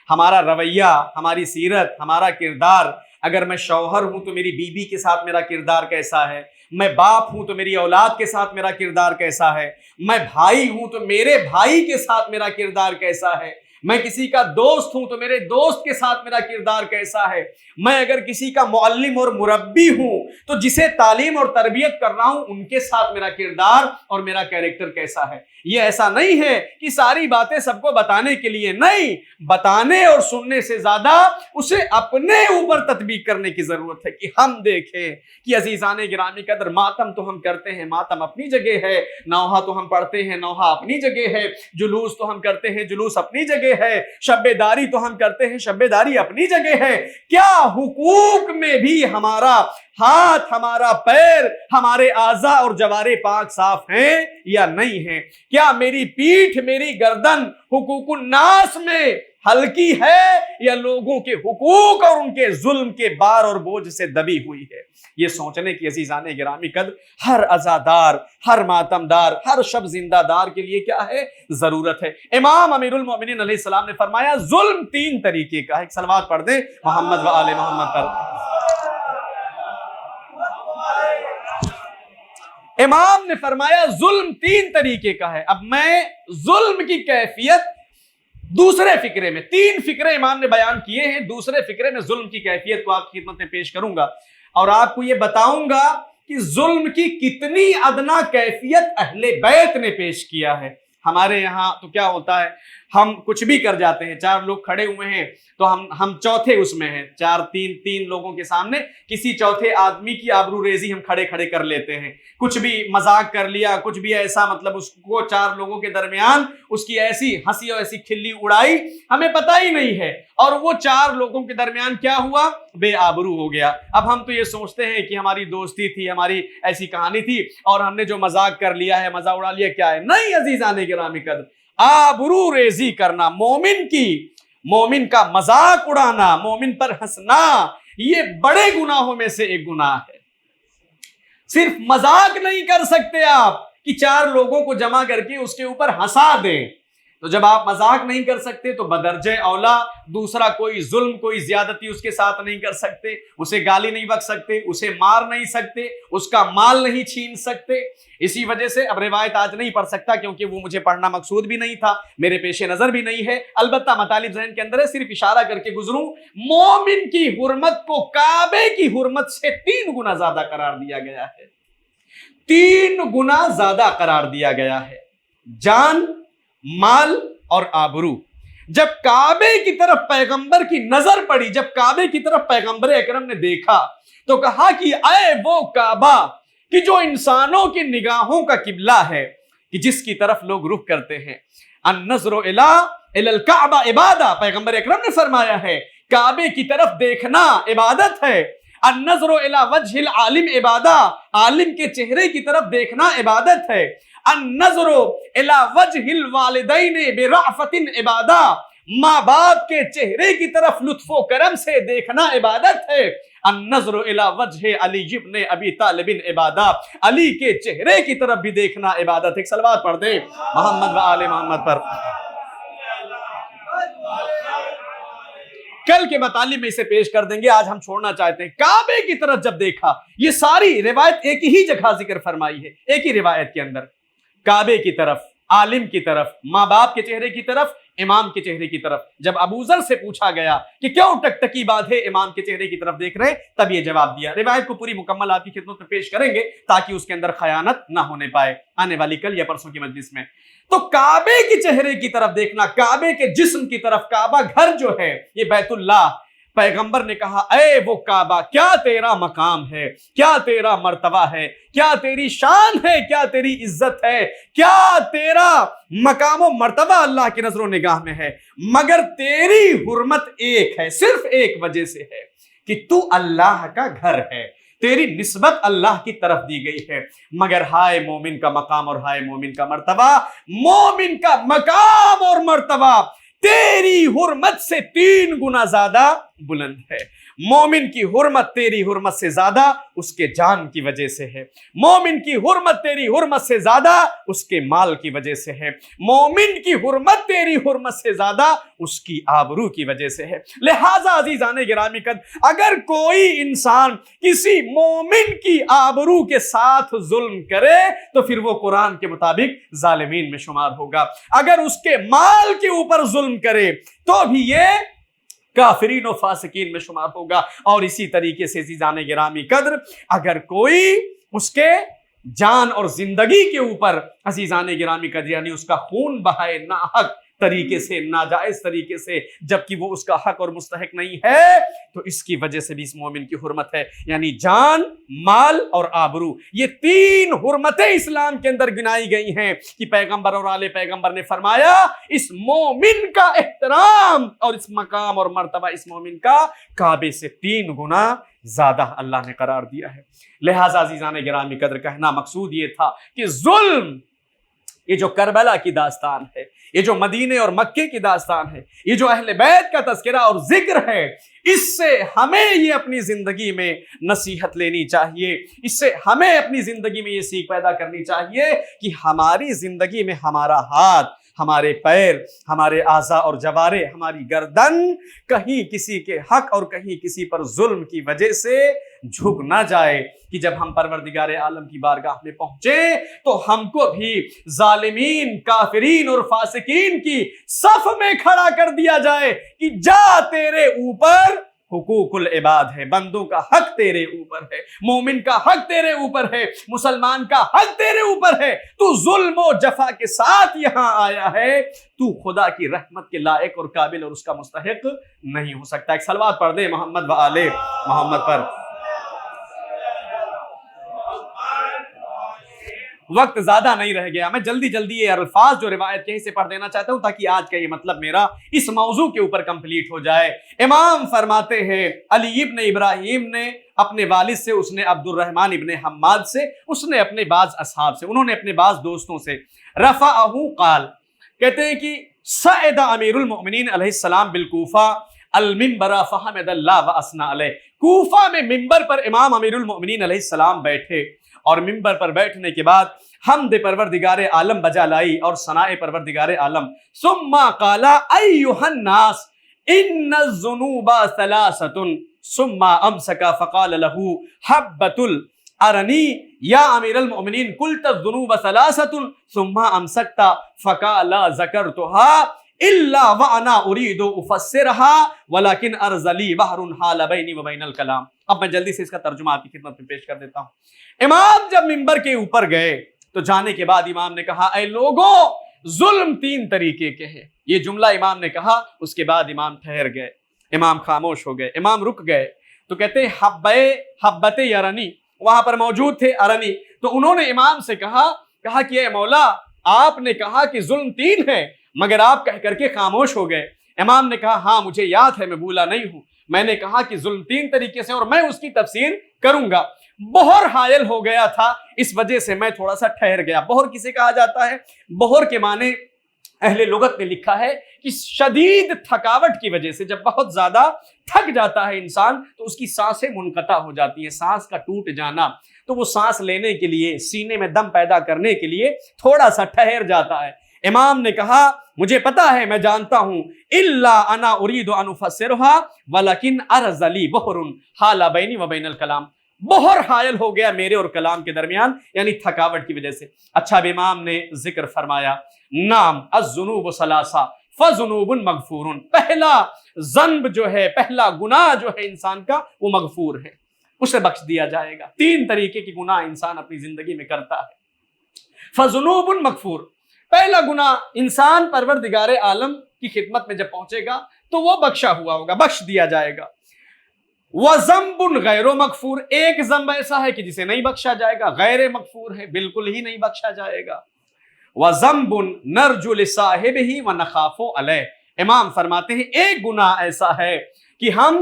ہمارا رویہ، ہماری سیرت، ہمارا کردار، اگر میں شوہر ہوں تو میری بیوی کے ساتھ میرا کردار کیسا ہے، میں باپ ہوں تو میری اولاد کے ساتھ میرا کردار کیسا ہے، میں بھائی ہوں تو میرے بھائی کے ساتھ میرا کردار کیسا ہے، میں کسی کا دوست ہوں تو میرے دوست کے ساتھ میرا کردار کیسا ہے، میں اگر کسی کا معلم اور مربی ہوں تو جسے تعلیم اور تربیت کر رہا ہوں ان کے ساتھ میرا کردار اور میرا کیریکٹر کیسا ہے۔ یہ ایسا نہیں ہے کہ ساری باتیں سب کو بتانے کے لیے، نہیں، بتانے اور سننے سے زیادہ اسے اپنے اوپر تطبیق کرنے کی ضرورت ہے کہ ہم دیکھیں کہ عزیزان گرامی قدر ماتم تو ہم کرتے ہیں، ماتم اپنی جگہ ہے، نوحہ تو ہم پڑھتے ہیں، نوحہ اپنی جگہ ہے، جلوس تو ہم کرتے ہیں، جلوس اپنی جگہ ہے، شب داری تو ہم کرتے ہیں، شب داری اپنی جگہ ہے۔ کیا حقوق میں بھی ہمارا ہاتھ، ہمارا پیر، ہمارے اعضاء اور جوارے پاک صاف ہیں یا نہیں ہیں؟ کیا میری پیٹھ، میری گردن حقوق الناس میں ہلکی ہے یا لوگوں کے حقوق اور ان کے ظلم کے بار اور بوجھ سے دبی ہوئی ہے؟ یہ سوچنے کی عزیزان گرامی قدر ہر عزادار، ہر ماتمدار، ہر شب زندہ دار کے لیے کیا ہے؟ ضرورت ہے۔ امام امیر المومنین علیہ السلام نے فرمایا ظلم 3 طریقے کا ہے۔ ایک صلوات پڑھ دیں محمد و آل محمد پر۔ امام نے فرمایا ظلم 3 طریقے کا ہے۔ اب میں ظلم کی کیفیت دوسرے فقرے میں، 3 فقرے امام نے بیان کیے ہیں، دوسرے فقرے میں ظلم کی کیفیت کو آپ کی خدمت میں پیش کروں گا اور آپ کو یہ بتاؤں گا کہ ظلم کی کتنی ادنا کیفیت اہل بیت نے پیش کیا ہے۔ ہمارے یہاں تو کیا ہوتا ہے، ہم کچھ بھی کر جاتے ہیں، 4 لوگ کھڑے ہوئے ہیں تو ہم چوتھے اس میں ہیں، 3 لوگوں کے سامنے کسی چوتھے آدمی کی آبرو ریزی ہم کھڑے کر لیتے ہیں، کچھ بھی مذاق کر لیا، کچھ بھی ایسا، مطلب اس کو 4 لوگوں کے درمیان اس کی ایسی ہنسی اور ایسی کھلی اڑائی، ہمیں پتہ ہی نہیں ہے، اور وہ 4 لوگوں کے درمیان کیا ہوا؟ بے آبرو ہو گیا۔ اب ہم تو یہ سوچتے ہیں کہ ہماری دوستی تھی، ہماری ایسی کہانی تھی اور ہم نے جو مذاق کر لیا ہے، مزہ اڑا لیا، کیا ہے؟ نہیں عزیزان گرامی قدر، آبرو ریزی کرنا، مومن کا مذاق اڑانا، مومن پر ہنسنا، یہ بڑے گناہوں میں سے ایک گناہ ہے۔ صرف مذاق نہیں کر سکتے آپ کہ 4 لوگوں کو جمع کر کے اس کے اوپر ہنسا دیں، تو جب آپ مذاق نہیں کر سکتے تو بدرجہ اولا دوسرا کوئی ظلم، کوئی زیادتی اس کے ساتھ نہیں کر سکتے، اسے گالی نہیں بک سکتے، اسے مار نہیں سکتے، اس کا مال نہیں چھین سکتے۔ اسی وجہ سے اب روایت آج نہیں پڑھ سکتا کیونکہ وہ مجھے پڑھنا مقصود بھی نہیں تھا، میرے پیش نظر بھی نہیں ہے، البتہ مطالب ذہن کے اندر ہے، صرف اشارہ کر کے گزروں۔ مومن کی حرمت کو کعبے کی حرمت سے 3 گنا زیادہ قرار دیا گیا ہے، 3 گنا زیادہ قرار دیا گیا ہے، جان، مال اور آبرو۔ جب کعبے کی طرف پیغمبر کی نظر پڑی، جب کعبے کی طرف پیغمبر اکرم نے دیکھا تو کہا کہ اے وہ کعبہ کہ جو انسانوں کی نگاہوں کا قبلہ ہے، کہ جس کی طرف لوگ رخ کرتے ہیں، النظر الی الکعبہ عبادہ، پیغمبر اکرم نے فرمایا ہے کعبے کی طرف دیکھنا عبادت ہے۔ النظر الی وجہ العالم عبادہ، عالم کے چہرے کی طرف دیکھنا عبادت ہے۔ النظر الی وجہ الوالدین برأفۃ عبادہ، ماں باپ کے چہرے کی طرف لطف و کرم سے دیکھنا عبادت ہے۔ النظر الی وجہ علی ابن ابی طالب عبادہ، علی کے چہرے کی طرف بھی دیکھنا عبادت ہے۔ ایک صلوات پڑھ دیں محمد و آل محمد پر۔ کل کے مطالب میں اسے پیش کر دیں گے، آج ہم چھوڑنا چاہتے ہیں۔ کعبے کی طرف جب دیکھا، یہ ساری روایت ایک ہی جگہ ذکر فرمائی ہے، ایک ہی روایت کے اندر، کعبے کی طرف، عالم کی طرف، ماں باپ کے چہرے کی طرف، امام کے چہرے کی طرف۔ جب ابو ذر سے پوچھا گیا کہ کیوں ٹکٹکی باندھے امام کے چہرے کی طرف دیکھ رہے، تب یہ جواب دیا۔ روایت کو پوری مکمل آپ کی خدمت میں پیش کریں گے تاکہ اس کے اندر خیانت نہ ہونے پائے آنے والی کل یا پرسوں کی مجلس میں۔ تو کعبے کی چہرے کی طرف دیکھنا، کعبے کے جسم کی طرف، کعبہ گھر جو ہے یہ بیت اللہ، پیغمبر نے کہا اے وہ کعبہ، کیا تیرا مقام ہے، کیا تیرا مرتبہ ہے، کیا تیری شان ہے، کیا تیری عزت ہے، کیا تیرا مقام و مرتبہ اللہ کی نظر و نگاہ میں ہے، مگر تیری حرمت ایک ہے، صرف ایک وجہ سے ہے کہ تو اللہ کا گھر ہے، تیری نسبت اللہ کی طرف دی گئی ہے، مگر ہائے مومن کا مقام اور ہائے مومن کا مرتبہ، مومن کا مقام اور مرتبہ تیری حرمت سے 3 گنا زیادہ بلند ہے۔ مومن کی حرمت تیری حرمت سے زیادہ اس کے جان کی وجہ سے ہے، مومن کی حرمت تیری حرمت سے زیادہ اس کے مال کی وجہ سے ہے، مومن کی حرمت تیری حرمت سے زیادہ اس کی آبرو کی وجہ سے ہے۔ لہٰذا عزیزان گرامی قدر، اگر کوئی انسان کسی مومن کی آبرو کے ساتھ ظلم کرے تو پھر وہ قرآن کے مطابق ظالمین میں شمار ہوگا، اگر اس کے مال کے اوپر ظلم کرے تو بھی یہ کافرین و فاسقین میں شمار ہوگا۔ اور اسی طریقے سے عزیزان گرامی قدر، اگر کوئی اس کے جان اور زندگی کے اوپر عزیزان گرامی قدر یعنی اس کا خون بہائے ناحق طریقے سے، ناجائز طریقے سے، جبکہ وہ اس کا حق اور مستحق نہیں ہے، تو اس کی وجہ سے بھی اس مومن کی حرمت ہے، یعنی جان، مال اور آبرو، یہ 3 حرمتیں اسلام کے اندر گنائی گئی ہیں کہ پیغمبر اور آل پیغمبر نے فرمایا اس مومن کا احترام اور اس مقام اور مرتبہ اس مومن کا کعبے سے 3 گنا زیادہ اللہ نے قرار دیا ہے۔ لہٰذا عزیزان گرامی قدر، کہنا مقصود یہ تھا کہ ظلم، یہ جو کربلا کی داستان ہے، یہ جو مدینے اور مکے کی داستان ہے، یہ جو اہل بیت کا تذکرہ اور ذکر ہے، اس سے ہمیں یہ اپنی زندگی میں نصیحت لینی چاہیے، اس سے ہمیں اپنی زندگی میں یہ سیکھ پیدا کرنی چاہیے کہ ہماری زندگی میں ہمارا ہاتھ، ہمارے پیر، ہمارے اعضاء اور جوارے، ہماری گردن کہیں کسی کے حق اور کہیں کسی پر ظلم کی وجہ سے جھک نہ جائے کہ جب ہم پروردگار عالم کی بارگاہ میں پہنچے تو ہم کو بھی ظالمین، کافرین اور فاسقین کی صف میں کھڑا کر دیا جائے کہ جا تیرے اوپر حقوق العباد ہے، بندوں کا حق تیرے اوپر ہے، مومن کا حق تیرے اوپر ہے، مسلمان کا حق تیرے اوپر ہے، تو ظلم و جفا کے ساتھ یہاں آیا ہے، تو خدا کی رحمت کے لائق اور قابل اور اس کا مستحق نہیں ہو سکتا۔ ایک صلوات پڑھ دے محمد و آل محمد پر۔ وقت زیادہ نہیں رہ گیا، میں جلدی یہ الفاظ جو روایت کہیں سے پڑھ دینا چاہتا ہوں تاکہ آج کا یہ مطلب میرا اس موضوع کے اوپر کمپلیٹ ہو جائے۔ امام فرماتے ہیں علی ابن ابراہیم نے اپنے والد سے، اس نے عبد الرحمن ابن حماد سے، اس نے اپنے بعض اصحاب سے، انہوں نے اپنے بعض دوستوں سے، رفعہ قال، کہتے ہیں کہ صعد امیر المؤمنین علیہ السلام بالکوفہ المنبر فحمد اللہ واثنى علیہ، کوفہ میں منبر پر امام امیر المؤمنین علیہ السلام بیٹھے اور منبر پر بیٹھنے کے بعد حمد پروردگار عالم بجا لائی اور ثناء پروردگار عالم، ثم قال ایھا الناس ان الذنوب ثلاثۃ، ثم امسک فقال له حبۃ الارنی یا امیر المؤمنین قلت الذنوب ثلاثۃ ثم امسکت فقال ذکرتها الا وانا اريد افسرها ولكن ارز لي بحر حال بيني وبين الكلام۔ اب میں جلدی سے اس کا ترجمہ آپ کی خدمت میں پیش کر دیتا ہوں۔ امام جب منبر کے اوپر گئے تو جانے کے بعد امام نے کہا اے لوگوں، ظلم 3 طریقے کے ہیں۔ یہ جملہ امام نے کہا، اس کے بعد امام ٹھہر گئے، امام خاموش ہو گئے، امام رک گئے، تو کہتے حبت ارنی، وہاں پر موجود تھے ارنی، تو انہوں نے امام سے کہا کہ اے مولا، آپ نے کہا کہ ظلم 3 ہے، مگر آپ کہہ کر کے خاموش ہو گئے۔ امام نے کہا ہاں مجھے یاد ہے، میں بھولا نہیں ہوں، میں نے کہا کہ ظلم 3 طریقے سے اور میں اس کی تفسیر کروں گا۔ بہر حائل ہو گیا تھا، اس وجہ سے میں تھوڑا سا ٹھہر گیا۔ بہر کسے کہا جاتا ہے؟ بہر کے معنی اہل لغت نے لکھا ہے کہ شدید تھکاوٹ کی وجہ سے جب بہت زیادہ تھک جاتا ہے انسان تو اس کی سانسیں منقطع ہو جاتی ہیں، سانس کا ٹوٹ جانا، تو وہ سانس لینے کے لیے، سینے میں دم پیدا کرنے کے لیے تھوڑا سا ٹھہر جاتا ہے۔ امام نے کہا مجھے پتا ہے، میں جانتا ہوں، الا انا اريد ان افسرها ولكن ارز لي بحر حال بيني وبين الكلام، بحر حائل ہو گیا میرے اور کلام کے درمیان، یعنی تھکاوٹ کی وجہ سے۔ اچھا اب امام نے ذکر فرمایا نام الذنوب ثلاثہ فذنوب مغفور، پہلا ذنب جو ہے، پہلا گناہ جو ہے انسان کا وہ مغفور ہے، اسے بخش دیا جائے گا۔ 3 طریقے کی گناہ انسان اپنی زندگی میں کرتا ہے۔ فذنوب مغفور، پہلا گناہ انسان پروردگار عالم کی خدمت میں جب پہنچے گا تو وہ بخشا ہوا ہوگا، بخش دیا جائے گا۔ وَذَنْبٌ غَيْرُ مَغْفُورٌ، ایک ذنب ایسا ہے کہ جسے نہیں بخشا جائے گا، غیر مغفور ہے، بالکل ہی نہیں بخشا جائے گا۔ وَذَنْبٌ نَرْجُو لِصَاحِبِهِ وَنَخَافُ عَلَيْهِ، امام فرماتے ہیں ایک گناہ ایسا ہے کہ ہم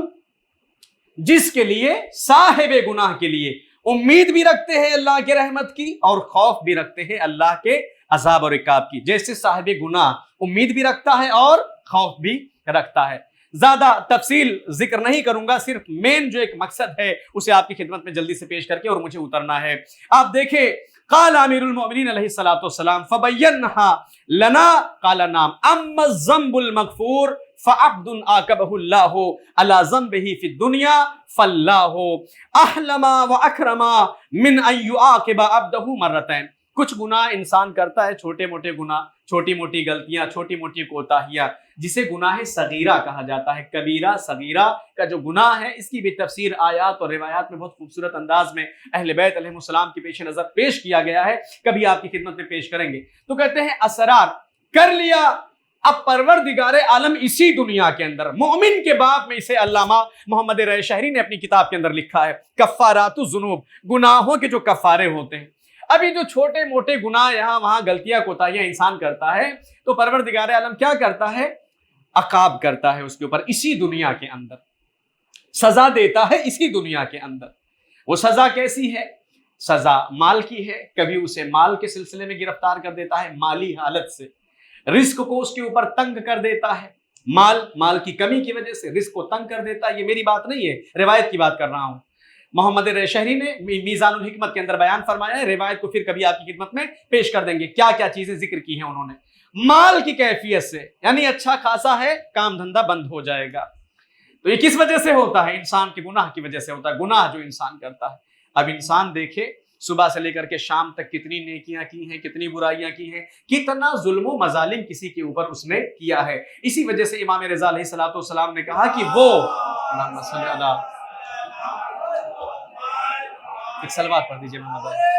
جس کے لیے، صاحب گناہ کے لیے امید بھی رکھتے ہیں اللہ کے رحمت کی اور خوف بھی رکھتے ہیں اللہ کے عذاب اور عقاب کی، جیسے صاحب گناہ امید بھی رکھتا ہے اور خوف بھی رکھتا ہے۔ زیادہ تفصیل ذکر نہیں کروں گا، صرف مین جو ایک مقصد ہے اسے آپ کی خدمت میں جلدی سے پیش کر کے اور مجھے اترنا ہے۔ آپ دیکھیں قال امیر المؤمنین علیہ الصلوۃ والسلام فبینها لنا قال نعم اما الذنب المغفور فعبد عاقبه الله على ذنبه في الدنيا فالله احلم واكرم من ان يعاقب عبده مرتين، کچھ گناہ انسان کرتا ہے، چھوٹے موٹے گناہ، چھوٹی موٹی غلطیاں، چھوٹی موٹی کوتاہیاں، جسے گناہ صغیرہ کہا جاتا ہے۔ کبیرہ صغیرہ کا جو گناہ ہے اس کی بھی تفسیر آیات اور روایات میں بہت خوبصورت انداز میں اہل بیت علیہ السلام کے پیش نظر پیش کیا گیا ہے، کبھی آپ کی خدمت میں پیش کریں گے۔ تو کہتے ہیں اسرار کر لیا، اب پروردگار عالم اسی دنیا کے اندر، مومن کے باب میں اسے علامہ محمد رضا شہری نے اپنی کتاب کے اندر لکھا ہے، کفارات الذنوب، گناہوں کے جو کفارے ہوتے ہیں۔ ابھی جو چھوٹے موٹے گناہ یہاں وہاں غلطیاں کوتاہیاں انسان کرتا ہے تو پروردگار عالم کیا کرتا ہے؟ عقاب کرتا ہے اس کے اوپر، اسی دنیا کے اندر سزا دیتا ہے، اسی دنیا کے اندر۔ وہ سزا کیسی ہے؟ سزا مال کی ہے، کبھی اسے مال کے سلسلے میں گرفتار کر دیتا ہے، مالی حالت سے رزق کو اس کے اوپر تنگ کر دیتا ہے، مال کی کمی کی وجہ سے رزق کو تنگ کر دیتا ہے۔ یہ میری بات نہیں ہے، روایت کی بات کر رہا ہوں۔ محمد رضا شہری نے میزان الحکمت کے اندر بیان فرمایا ہے، روایت کو پھر کبھی آپ کی خدمت میں پیش کر دیں گے، کیا کیا چیزیں ذکر کی ہیں انہوں نے۔ مال کی کیفیت سے، یعنی اچھا خاصا ہے، کام دھندہ بند ہو جائے گا، تو یہ کس وجہ سے ہوتا ہے؟ انسان کے گناہ کی وجہ سے ہوتا ہے، گناہ جو انسان کرتا ہے۔ اب انسان دیکھے صبح سے لے کر کے شام تک کتنی نیکیاں کی ہیں، کتنی برائیاں کی ہیں، کتنا ظلم و مظالم کسی کے اوپر اس نے کیا ہے۔ اسی وجہ سے امام رضا علیہ الصلوۃ والسلام نے کہا کہ وہ ایک سلوات پڑھ دیجئے محمد بھائی۔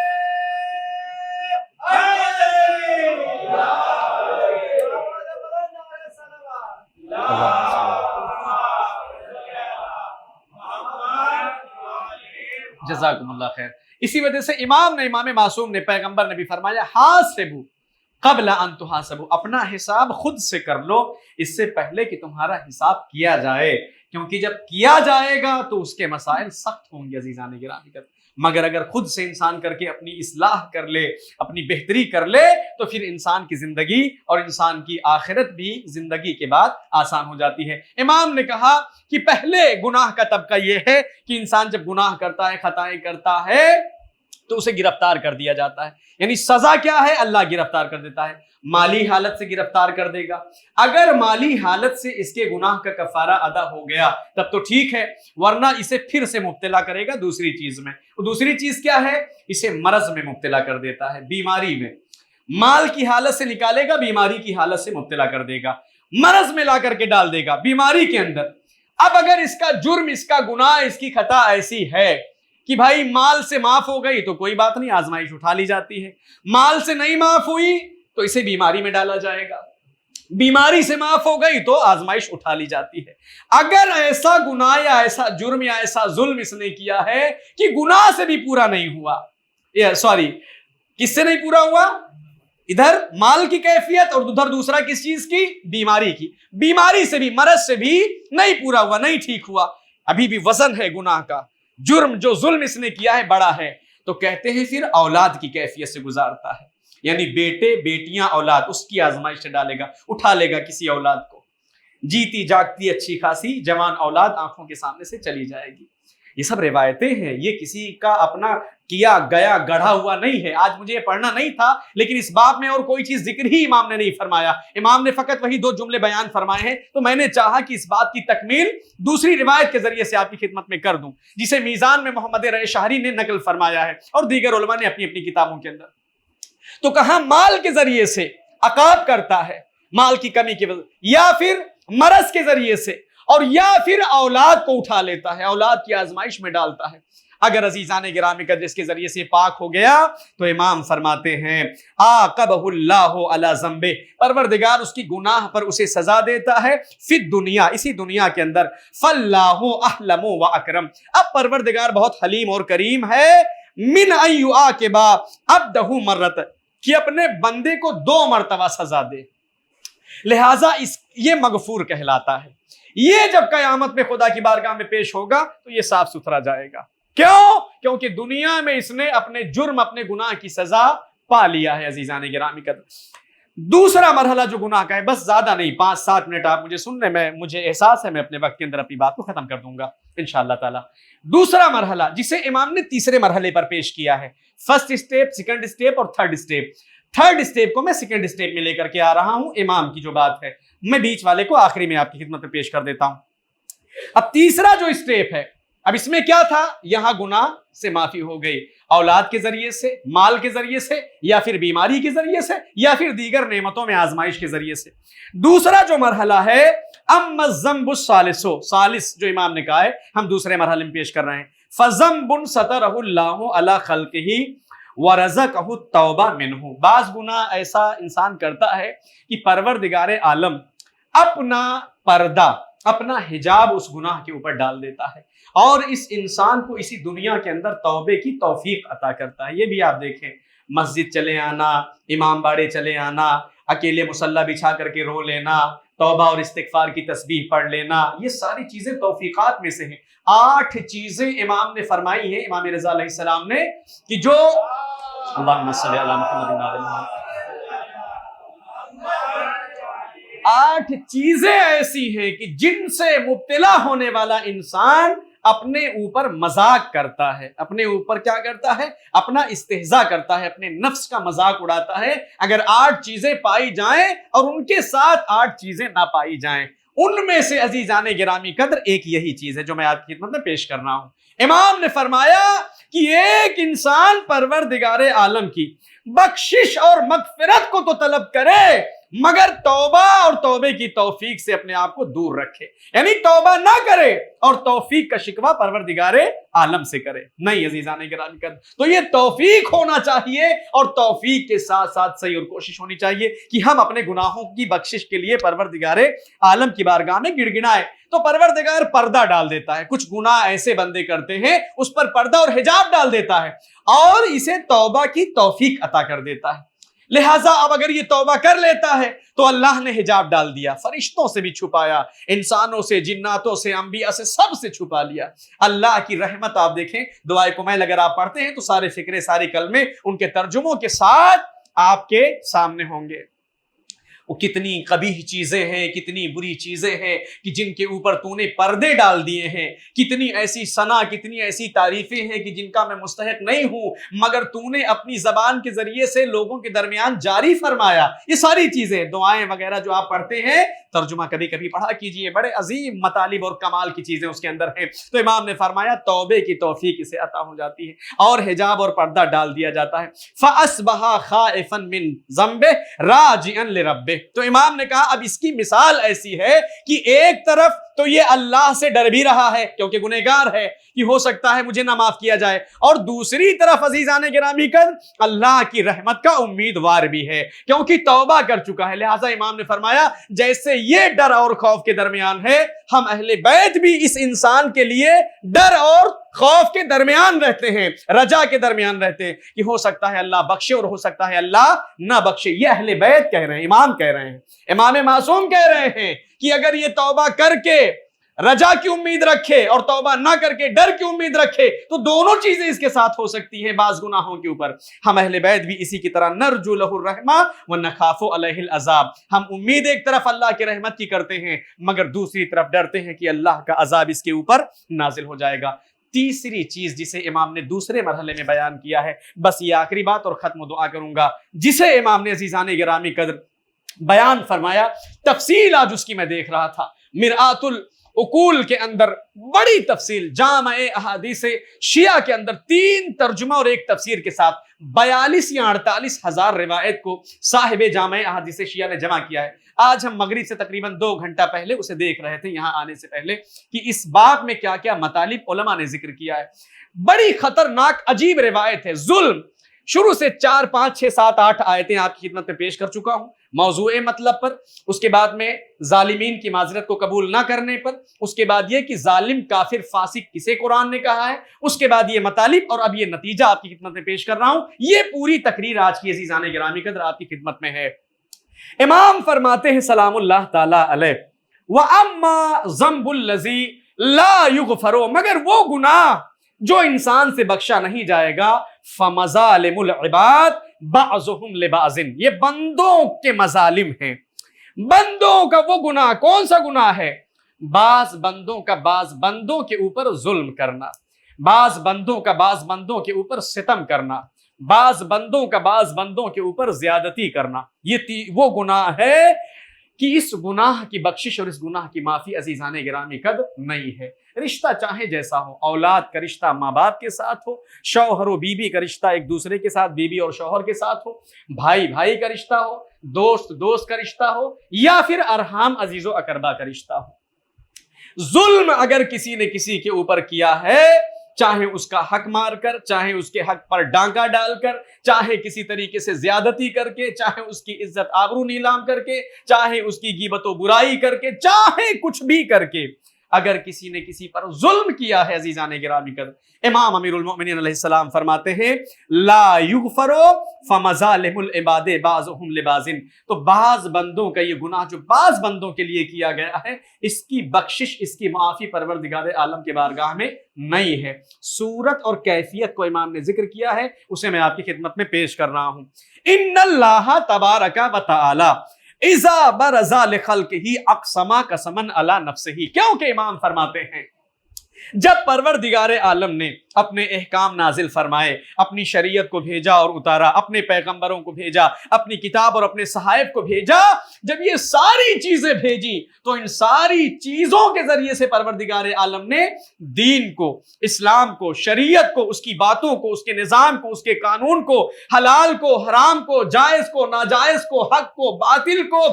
جزاکم اللہ خیر۔ اسی وجہ سے امام معصوم نے، پیغمبر نے بھی فرمایا حاسبوا قبل ان تحاسبوا، اپنا حساب خود سے کر لو اس سے پہلے کہ تمہارا حساب کیا جائے، کیونکہ جب کیا جائے گا تو اس کے مسائل سخت ہوں گے عزیزان گرامی۔ مگر اگر خود سے انسان کر کے اپنی اصلاح کر لے، اپنی بہتری کر لے، تو پھر انسان کی زندگی اور انسان کی آخرت بھی زندگی کے بعد آسان ہو جاتی ہے۔ امام نے کہا کہ پہلے گناہ کا طبقہ یہ ہے کہ انسان جب گناہ کرتا ہے، خطائیں کرتا ہے تو اسے گرفتار کر دیا جاتا ہے، یعنی سزا کیا ہے؟ اللہ گرفتار کر دیتا ہے، مالی حالت سے گرفتار کر دے گا۔ اگر مالی حالت سے اس کے گناہ کا کفارہ ادا ہو گیا تب تو ٹھیک ہے، ورنہ اسے پھر سے مبتلا کرے گا دوسری چیز میں۔ دوسری چیز کیا ہے؟ اسے مرض میں مبتلا کر دیتا ہے، بیماری میں۔ مال کی حالت سے نکالے گا، بیماری کی حالت سے مبتلا کر دے گا، مرض میں لا کر کے ڈال دے گا، بیماری کے اندر۔ اب اگر اس کا جرم، اس کا گناہ، اس کی خطا ایسی ہے کہ بھائی مال سے معاف ہو گئی تو کوئی بات نہیں، آزمائش اٹھا لی جاتی ہے۔ مال سے نہیں معاف ہوئی تو اسے بیماری میں ڈالا جائے گا، بیماری سے معاف ہو گئی تو آزمائش اٹھا لی جاتی ہے۔ اگر ایسا گناہ یا ایسا جرم یا ایسا ظلم اس نے کیا ہے کہ گناہ سے بھی پورا نہیں ہوا، کس سے نہیں پورا ہوا؟ ادھر مال کی کیفیت اور ادھر دوسرا کس چیز کی؟ بیماری کی. بیماری سے بھی مرض سے بھی نہیں پورا ہوا, نہیں ٹھیک ہوا, ابھی بھی وزن ہے گناہ کا, جرم جو ظلم اس نے کیا ہے بڑا ہے. تو کہتے ہیں پھر اولاد کی کیفیت سے گزارتا ہے, یعنی بیٹے بیٹیاں اولاد, اس کی آزمائش سے ڈالے گا, اٹھا لے گا کسی اولاد کو, جیتی جاگتی اچھی خاصی جوان اولاد آنکھوں کے سامنے سے چلی جائے گی. یہ سب روایتیں ہیں, یہ کسی کا اپنا کیا گیا گڑھا ہوا نہیں ہے. آج مجھے یہ پڑھنا نہیں تھا, لیکن اس باب میں اور کوئی چیز ذکر ہی امام نے نہیں فرمایا. امام نے فقط وہی 2 جملے بیان فرمائے ہیں, تو میں نے چاہا کہ اس بات کی تکمیل دوسری روایت کے ذریعے سے آپ کی خدمت میں کر دوں, جسے میزان میں محمد رائے شہری نے نقل فرمایا ہے اور دیگر علماء نے اپنی اپنی کتابوں کے اندر. تو کہاں مال کے ذریعے سے عقاب کرتا ہے, مال کی کمی کی وجہ, یا پھر مرض کے ذریعے سے, اور یا پھر اولاد کو اٹھا لیتا ہے, اولاد کی آزمائش میں ڈالتا ہے. اگر عزیزان گرامی قدر اس کے ذریعے سے پاک ہو گیا تو امام فرماتے ہیں عاقبہ اللہ علی ذنبہ, پروردگار اس کی گناہ پر اسے سزا دیتا ہے فی الدنیا, اسی دنیا کے اندر. فاللہ احلم و اکرم, اب پروردگار بہت حلیم اور کریم ہے, من ان یعاقب عبدہ مرۃ, کہ اپنے بندے کو 2 مرتبہ سزا دے, لہٰذا یہ مغفور کہلاتا ہے. یہ جب قیامت میں خدا کی بارگاہ میں پیش ہوگا تو یہ صاف ستھرا جائے گا. کیوں؟ کیونکہ دنیا میں اس نے اپنے جرم اپنے گناہ کی سزا پا لیا ہے. عزیزان گرامی قدر دوسرا مرحلہ جو گناہ کا ہے, بس زیادہ نہیں 5-7 منٹ آپ مجھے سننے میں, مجھے احساس ہے میں اپنے وقت کے اندر اپنی بات کو ختم کر دوں گا انشاءاللہ تعالی. دوسرا مرحلہ جسے امام نے تیسرے مرحلے پر پیش کیا ہے, فرسٹ اسٹیپ, سیکنڈ اسٹیپ اور تھرڈ اسٹیپ. تھرڈ اسٹیپ کو میں سیکنڈ اسٹیپ میں لے کر کے آ رہا ہوں. امام کی جو بات ہے میں بیچ والے کو آخری میں آپ کی خدمت میں پیش کر دیتا ہوں. اب تیسرا جو اسٹیپ ہے, اب اس میں کیا تھا؟ یہاں گناہ سے معافی ہو گئی, اولاد کے ذریعے سے, مال کے ذریعے سے, یا پھر بیماری کے ذریعے سے, یا پھر دیگر نعمتوں میں آزمائش کے ذریعے سے. دوسرا جو مرحلہ ہے اما الذنب الثالث, ثالث جو امام نے کہا ہے ہم دوسرے مرحلے میں پیش کر رہے ہیں, فذنب سترہ اللہ علی خلقہ ورزقہ التوبہ منہ. بعض گناہ ایسا انسان کرتا ہے کہ پروردگار عالم اپنا پردہ, اپنا حجاب اس گناہ کے اوپر ڈال دیتا ہے, اور اس انسان کو اسی دنیا کے اندر توبے کی توفیق عطا کرتا ہے. یہ بھی آپ دیکھیں, مسجد چلے آنا, امام باڑے چلے آنا, اکیلے مصلی بچھا کر کے رو لینا, توبہ اور استغفار کی تسبیح پڑھ لینا, یہ ساری چیزیں توفیقات میں سے ہیں. 8 چیزیں امام نے فرمائی ہیں, امام رضا علیہ السلام نے, کہ جو اللہم صلی علی محمد و علی محمد, 8 چیزیں ایسی ہیں کہ جن سے مبتلا ہونے والا انسان اپنے اوپر مذاق کرتا ہے, اپنے اوپر کیا کرتا ہے؟ اپنا استہزاء کرتا ہے, اپنے نفس کا مذاق اڑاتا ہے. اگر 8 چیزیں پائی جائیں اور ان کے ساتھ 8 چیزیں نہ پائی جائیں, ان میں سے عزیزان گرامی قدر ایک یہی چیز ہے جو میں آپ کی خدمت میں پیش کر رہا ہوں. امام نے فرمایا کہ ایک انسان پروردگار عالم کی بخشش اور مغفرت کو تو طلب کرے, مگر توبہ اور توبے کی توفیق سے اپنے آپ کو دور رکھے, یعنی توبہ نہ کرے اور توفیق کا شکوہ پروردگار عالم سے کرے. نہیں عزیزان گرامی قدر, تو یہ توفیق ہونا چاہیے, اور توفیق کے ساتھ ساتھ صحیح اور کوشش ہونی چاہیے کہ ہم اپنے گناہوں کی بخشش کے لیے پروردگار عالم کی بارگاہ میں گڑگڑائیں. تو پروردگار پردہ ڈال دیتا ہے, کچھ گناہ ایسے بندے کرتے ہیں اس پر پردہ اور حجاب ڈال دیتا ہے, اور اسے توبہ کی توفیق عطا کر دیتا ہے. لہٰذا اب اگر یہ توبہ کر لیتا ہے تو اللہ نے حجاب ڈال دیا, فرشتوں سے بھی چھپایا, انسانوں سے, جناتوں سے, انبیاء سے, سب سے چھپا لیا. اللہ کی رحمت آپ دیکھیں, دعائے کمیل اگر آپ پڑھتے ہیں تو سارے فکرے, سارے کلمے ان کے ترجموں کے ساتھ آپ کے سامنے ہوں گے. وہ کتنی قبیح چیزیں ہیں, کتنی بری چیزیں ہیں کہ جن کے اوپر تو نے پردے ڈال دیے ہیں, کتنی ایسی ثنا, کتنی ایسی تعریفیں ہیں کہ جن کا میں مستحق نہیں ہوں, مگر تو نے اپنی زبان کے ذریعے سے لوگوں کے درمیان جاری فرمایا. یہ ساری چیزیں, دعائیں وغیرہ جو آپ پڑھتے ہیں, ترجمہ کبھی کبھی پڑھا کیجئے, بڑے عظیم مطالب اور کمال کی چیزیں اس کے اندر ہیں. تو امام نے فرمایا توبے کی توفیق اسے عطا ہو جاتی ہے اور حجاب اور پردہ ڈال دیا جاتا ہے. فَأَصْبَحَ خَائِفًا مِّن ذَنبِهِ رَاجِعًا لِرَبِّهِ. تو امام نے کہا اب اس کی مثال ایسی ہے کہ ایک طرف تو یہ اللہ سے ڈر بھی رہا ہے کیونکہ گنہگار ہے کہ ہو سکتا ہے مجھے نہ معاف کیا جائے، اور دوسری طرف عزیزان گرامی اللہ کی رحمت کا امیدوار بھی ہے کیونکہ توبہ کر چکا ہے۔ لہٰذا امام نے فرمایا جیسے یہ ڈر اور خوف کے درمیان ہے، ہم اہل بیت بھی اس انسان کے لیے ڈر اور خوف کے درمیان رہتے ہیں، رجا کے درمیان رہتے ہیں کہ ہو سکتا ہے اللہ بخشے اور ہو سکتا ہے اللہ نہ بخشے۔ یہ اہل بیت کہہ رہے ہیں، امام کہہ رہے ہیں، امام معصوم کہہ رہے ہیں کہ اگر یہ توبہ کر کے رجا کی امید رکھے اور توبہ نہ کر کے ڈر کی امید رکھے تو دونوں چیزیں اس کے ساتھ ہو سکتی ہیں بعض گناہوں کے اوپر۔ ہم اہل بیت بھی اسی کی طرح نرجو لہ الرحمہ ونخاف علیہ العذاب، ہم امید ایک طرف اللہ کی رحمت کی کرتے ہیں مگر دوسری طرف ڈرتے ہیں کہ اللہ کا عذاب اس کے اوپر نازل ہو جائے گا۔ تیسری چیز جسے امام نے دوسرے مرحلے میں بیان کیا ہے، بس یہ آخری بات اور ختم دعا کروں گا، جسے امام نے عزیزان گرامی قدر بیان فرمایا، تفصیل آج اس کی میں دیکھ رہا تھا مرآت العقول کے اندر، بڑی تفصیل جامع احادیث شیعہ کے اندر 3 ترجمہ اور 1 تفسیر کے ساتھ 42 یا 48 ہزار روایت کو صاحب جامع احادیث شیعہ نے جمع کیا ہے۔ آج ہم مغرب سے تقریباً 2 گھنٹہ پہلے اسے دیکھ رہے تھے یہاں آنے سے پہلے کہ اس باب میں کیا کیا مطالب علماء نے ذکر کیا ہے۔ بڑی خطرناک عجیب روایت ہے، ظلم، شروع سے 4 5 6 7 8 آیتیں آپ کی خدمت میں پیش کر چکا ہوں موضوع مطلب پر، اس کے بعد میں ظالمین کی معذرت کو قبول نہ کرنے پر، اس کے بعد یہ کہ ظالم کافر فاسق کسے قرآن نے کہا ہے، اس کے بعد یہ مطالب اور اب یہ نتیجہ آپ کی خدمت میں پیش کر رہا ہوں۔ یہ پوری تقریر آج کی عزیزان گرامی قدر آپ کی خدمت میں ہے۔ امام فرماتے ہیں سلام اللہ تعالی علیہ، وَأَمَّا ذَنْبُ الَّذِي لَا يُغْفَرُ، مگر وہ گناہ جو انسان سے بخشا نہیں جائے گا، فَمَظَالِمُ الْعِبَادِ بَعْضُهُمْ لِبَعْضٍ، یہ بندوں کے مظالم ہیں۔ بندوں کا وہ گناہ کون سا گناہ ہے؟ بعض بندوں کا بعض بندوں کے اوپر ظلم کرنا، بعض بندوں کا بعض بندوں کے اوپر ستم کرنا، بعض بندوں کا بعض بندوں کے اوپر زیادتی کرنا۔ یہ وہ گناہ ہے کہ اس گناہ کی بخشش اور اس گناہ کی معافی عزیزان گرامی قدر نہیں ہے۔ رشتہ چاہے جیسا ہو، اولاد کا رشتہ ماں باپ کے ساتھ ہو، شوہر و بیوی کا رشتہ ایک دوسرے کے ساتھ، بیوی اور شوہر کے ساتھ ہو، بھائی بھائی کا رشتہ ہو، دوست دوست کا رشتہ ہو، یا پھر ارحام عزیز و اقربا کا رشتہ ہو، ظلم اگر کسی نے کسی کے اوپر کیا ہے، چاہے اس کا حق مار کر، چاہے اس کے حق پر ڈانکا ڈال کر، چاہے کسی طریقے سے زیادتی کر کے، چاہے اس کی عزت آبرو نیلام کر کے، چاہے اس کی غیبت و برائی کر کے، چاہے کچھ بھی کر کے، اگر کسی نے کسی پر ظلم کیا ہے عزیزان گرامی قدر، امام امیر المؤمنین علیہ السلام فرماتے ہیں لا یغفر فمظالم العباد بعضهم لبعض، تو بعض بندوں کا یہ گناہ جو بعض بندوں کے لیے کیا گیا ہے، اس کی بخشش، اس کی معافی پروردگار عالم کے بارگاہ میں نہیں ہے۔ صورت اور کیفیت کو امام نے ذکر کیا ہے، اسے میں آپ کی خدمت میں پیش کر رہا ہوں۔ ان اللہ تبارک و تعالی اذا برز لخلقہ اقسم قسما علی نفسہ، کیونکہ امام فرماتے ہیں جب پروردگار عالم نے اپنے احکام نازل فرمائے، اپنی شریعت کو بھیجا اور اتارا، اپنے پیغمبروں کو بھیجا، اپنی کتاب اور اپنے صحائف کو بھیجا، جب یہ ساری چیزیں بھیجی تو ان ساری چیزوں کے ذریعے سے پروردگار عالم نے دین کو، اسلام کو، شریعت کو، اس کی باتوں کو، اس کے نظام کو، اس کے قانون کو، حلال کو، حرام کو، جائز کو، ناجائز کو، حق کو، باطل کو،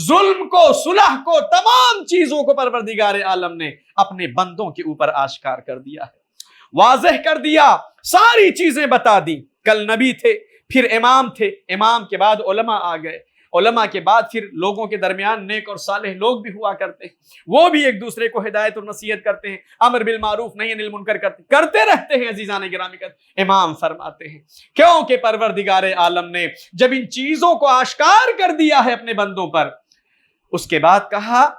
ظلم کو، صلح کو، تمام چیزوں کو پروردگار عالم نے اپنے بندوں کے اوپر آشکار کر دیا ہے، واضح کر دیا، ساری چیزیں بتا دی۔ کل نبی تھے، پھر امام تھے، امام کے بعد علماء آ گئے، علماء کے بعد پھر لوگوں کے درمیان نیک اور صالح لوگ بھی ہوا کرتے ہیں، وہ بھی ایک دوسرے کو ہدایت اور نصیحت کرتے ہیں، امر بالمعروف نہی عن المنکر کرتے رہتے ہیں عزیزان گرامی۔ امام فرماتے ہیں کیونکہ پروردگار عالم نے جب ان چیزوں کو آشکار کر دیا ہے اپنے بندوں پر، اس کے بعد کہا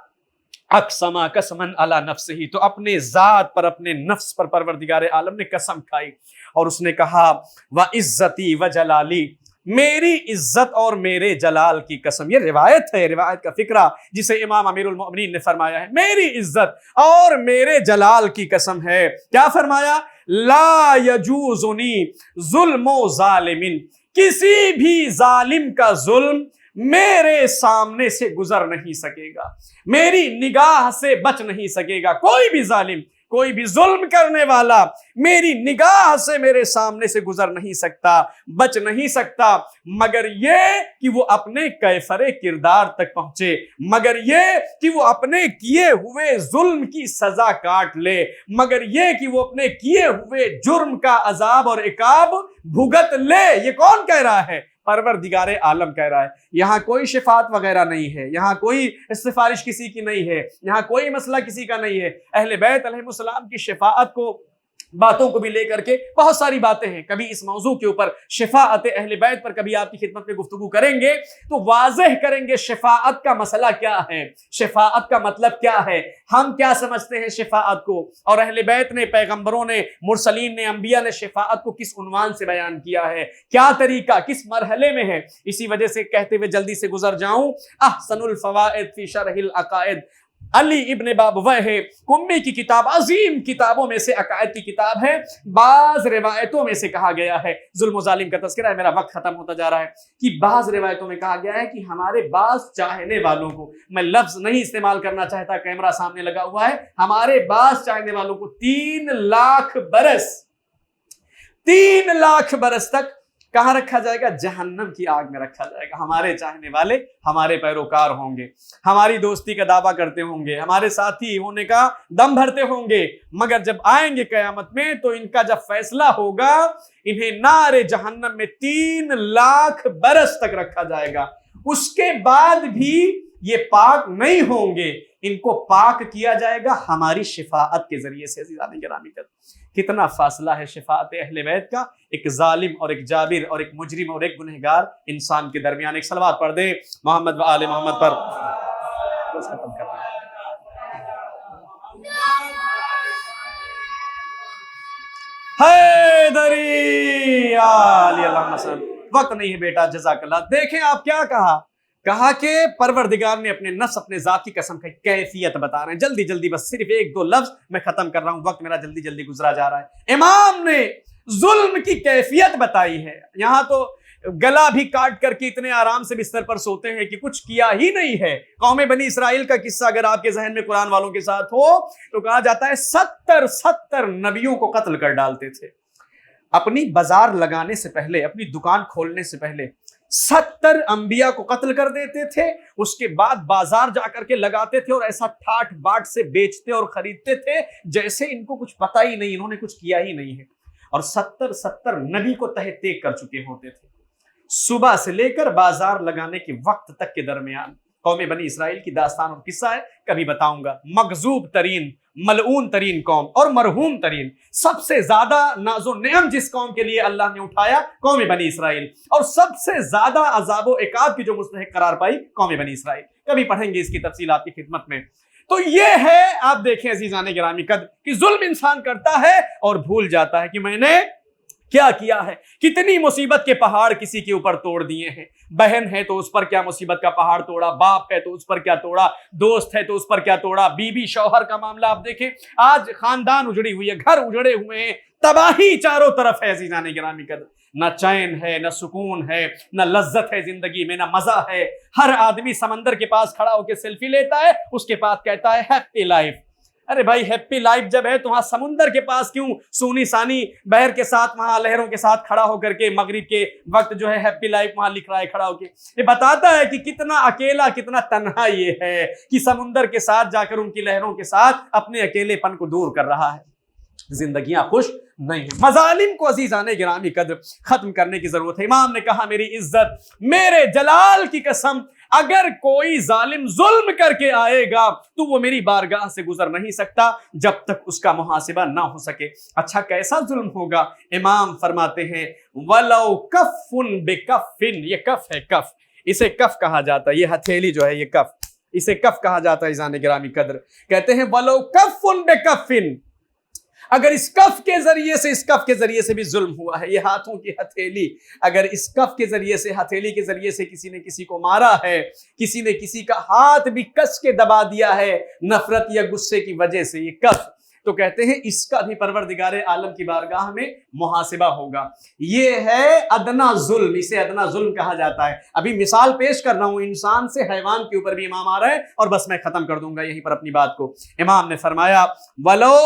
اقسم قسما علی نفسہ، تو اپنے ذات پر، اپنے نفس پر پروردگار عالم نے قسم کھائی اور اس نے کہا وعزتی وجلالی، میری عزت اور میرے جلال کی قسم۔ یہ روایت ہے، روایت کا فقرہ جسے امام امیر المؤمنین نے فرمایا ہے، میری عزت اور میرے جلال کی قسم ہے۔ کیا فرمایا؟ لا یجوزنی ظلم ظالم، کسی بھی ظالم کا ظلم میرے سامنے سے گزر نہیں سکے گا، میری نگاہ سے بچ نہیں سکے گا، کوئی بھی ظالم کوئی بھی ظلم کرنے والا میری نگاہ سے میرے سامنے سے گزر نہیں سکتا، بچ نہیں سکتا، مگر یہ کہ وہ اپنے کیفر کردار تک پہنچے، مگر یہ کہ وہ اپنے کیے ہوئے ظلم کی سزا کاٹ لے، مگر یہ کہ وہ اپنے کیے ہوئے جرم کا عذاب اور عقاب بھگت لے۔ یہ کون کہہ رہا ہے؟ پروردگار عالم کہہ رہا ہے۔ یہاں کوئی شفاعت وغیرہ نہیں ہے، یہاں کوئی سفارش کسی کی نہیں ہے، یہاں کوئی مسئلہ کسی کا نہیں ہے۔ اہل بیت علیہ السلام کی شفاعت کو باتوں کو بھی لے کر کے بہت ساری باتیں ہیں، کبھی اس موضوع کے اوپر شفاعت اہل بیت پر کبھی آپ کی خدمت میں گفتگو کریں گے تو واضح کریں گے شفاعت کا مسئلہ کیا ہے، شفاعت کا مطلب کیا ہے، ہم کیا سمجھتے ہیں شفاعت کو، اور اہل بیت نے، پیغمبروں نے، مرسلین نے، انبیاء نے شفاعت کو کس عنوان سے بیان کیا ہے، کیا طریقہ، کس مرحلے میں ہے۔ اسی وجہ سے کہتے ہوئے جلدی سے گزر جاؤں، احسن الفوائد فی شرح العقائد، علی ابن بابویہ قمی کی کتاب، عظیم کتابوں میں سے عقائد کی کتاب ہے۔ بعض روایتوں میں سے کہا گیا ہے، ظلم و ظالم کا تذکرہ ہے، میرا وقت ختم ہوتا جا رہا ہے، کہ بعض روایتوں میں کہا گیا ہے کہ ہمارے بعض چاہنے والوں کو، میں لفظ نہیں استعمال کرنا چاہتا، کیمرہ سامنے لگا ہوا ہے، ہمارے بعض چاہنے والوں کو 3 لاکھ برس تک کہاں رکھا جائے گا؟ جہنم کی آگ میں رکھا جائے گا۔ ہمارے چاہنے والے ہمارے پیروکار ہوں گے، ہماری دوستی کا دعویٰ کرتے ہوں گے، ہمارے ساتھی ہونے کا دم بھرتے ہوں گے، مگر جب آئیں گے قیامت میں تو ان کا جب فیصلہ ہوگا انہیں نار جہنم میں 3 لاکھ برس تک رکھا جائے گا۔ اس کے بعد بھی یہ پاک نہیں ہوں گے، ان کو پاک کیا جائے گا ہماری شفاعت کے ذریعے سے۔ عزیزان گرامی، کتنا فاصلہ ہے شفاعت اہل بیت کا ایک ظالم اور ایک جابر اور ایک مجرم اور ایک گنہگار انسان کے درمیان۔ ایک صلوات پڑھ دے محمد و آل محمد پر۔ بس ختم کرنا ہے۔ حیدری علی اللہم صل۔ وقت نہیں ہے بیٹا، جزاک اللہ۔ دیکھیں آپ کیا کہا کہ پروردگار نے اپنے نفس، اپنے ذات کی قسم کھائی، کیفیت بتا رہے ہیں۔ جلدی جلدی بس صرف 1-2 لفظ میں ختم کر رہا ہوں، وقت میرا جلدی جلدی گزرا جا رہا ہے۔ امام نے ظلم کی کیفیت بتائی ہے۔ یہاں تو گلا بھی کاٹ کر کے اتنے آرام سے بستر پر سوتے ہیں کہ کچھ کیا ہی نہیں ہے۔ قوم بنی اسرائیل کا قصہ اگر آپ کے ذہن میں قرآن والوں کے ساتھ ہو تو کہا جاتا ہے 70 نبیوں کو قتل کر ڈالتے تھے۔ اپنی بازار لگانے سے پہلے، اپنی دکان کھولنے سے پہلے 70 انبیاء کو قتل کر دیتے تھے، اس کے بعد بازار جا کر کے لگاتے تھے اور ایسا ٹھاٹ باٹ سے بیچتے اور خریدتے تھے جیسے ان کو کچھ پتہ ہی نہیں، انہوں نے کچھ کیا ہی نہیں ہے۔ اور 70 نبی کو تہہ تیگ کر چکے ہوتے تھے۔ صبح سے لے کر بازار لگانے کے وقت تک کے درمیان قوم بنی اسرائیل کی داستان اور قصہ ہے، کبھی بتاؤں گا۔ مغضوب ترین، ملعون ترین قوم اور مرحوم ترین، سب سے زیادہ ناز و نعم جس قوم کے لیے اللہ نے اٹھایا، قوم بنی اسرائیل، اور سب سے زیادہ عذاب و عقاب کی جو مستحق قرار پائی، قوم بنی اسرائیل۔ کبھی پڑھیں گے اس کی تفصیل آپ کی خدمت میں۔ تو یہ ہے، آپ دیکھیں عزیزان گرامی قدر، کہ ظلم انسان کرتا ہے اور بھول جاتا ہے کہ میں نے کیا کیا ہے۔ کتنی مصیبت کے پہاڑ کسی کے اوپر توڑ دیے ہیں۔ بہن ہے تو اس پر کیا مصیبت کا پہاڑ توڑا، باپ ہے تو اس پر کیا توڑا، دوست ہے تو اس پر کیا توڑا، بیوی شوہر کا معاملہ آپ دیکھیں، آج خاندان اجڑی ہوئی ہے، گھر اجڑے ہوئے ہیں، تباہی چاروں طرف ہے عزیزان گرامی قدر۔ نہ چین ہے، نہ سکون ہے، نہ لذت ہے زندگی میں، نہ مزہ ہے۔ ہر آدمی سمندر کے پاس کھڑا ہو کے سیلفی لیتا ہے، اس کے پاس کہتا ہے ہیپی لائف۔ ارے بھائی ہیپی لائف جب ہے تو وہاں سمندر کے پاس کیوں سونی سانی بحر کے ساتھ وہاں لہروں کے ساتھ کھڑا ہو کر کے مغرب کے وقت جو ہے ہیپی لائف وہاں لکھ رہا ہے کھڑا ہو کے؟ یہ بتاتا ہے کہ کتنا اکیلا، کتنا تنہا یہ ہے کہ سمندر کے ساتھ جا کر ان کی لہروں کے ساتھ اپنے اکیلے پن کو دور کر رہا ہے۔ زندگیاں خوش نہیں ہیں۔ مظالم کو عزیزان گرامی قدر ختم کرنے کی ضرورت ہے۔ امام نے کہا میری عزت، میرے جلال کی قسم، اگر کوئی ظالم ظلم کر کے آئے گا تو وہ میری بارگاہ سے گزر نہیں سکتا جب تک اس کا محاسبہ نہ ہو سکے۔ اچھا کیسا ظلم ہوگا؟ امام فرماتے ہیں وَلَوْ كَفٌ بِكَفٍ، یہ کف ہے، کف، اسے کف کہا جاتا ہے، یہ ہتھیلی جو ہے یہ کف، اسے کف کہا جاتا ہے عزیزان گرامی قدر۔ کہتے ہیں وَلَوْ كَفٌ بِكَفٍ، اگر اس کف کے ذریعے سے بھی ظلم ہوا ہے، یہ ہاتھوں کی ہتھیلی، اگر اس کف کے ذریعے سے، ہتھیلی کے ذریعے سے کسی نے کسی کو مارا ہے، کسی نے کسی کا ہاتھ بھی کس کے دبا دیا ہے نفرت یا غصے کی وجہ سے، یہ کف، تو کہتے ہیں اس کا بھی پروردگار عالم کی بارگاہ میں محاسبہ ہوگا۔ یہ ہے ادنا ظلم، اسے ادنا ظلم کہا جاتا ہے۔ ابھی مثال پیش کر رہا ہوں، انسان سے حیوان کے اوپر بھی امام آ رہا ہے، اور بس میں ختم کر دوں گا یہیں پر اپنی بات کو۔ امام نے فرمایا وَلَوْ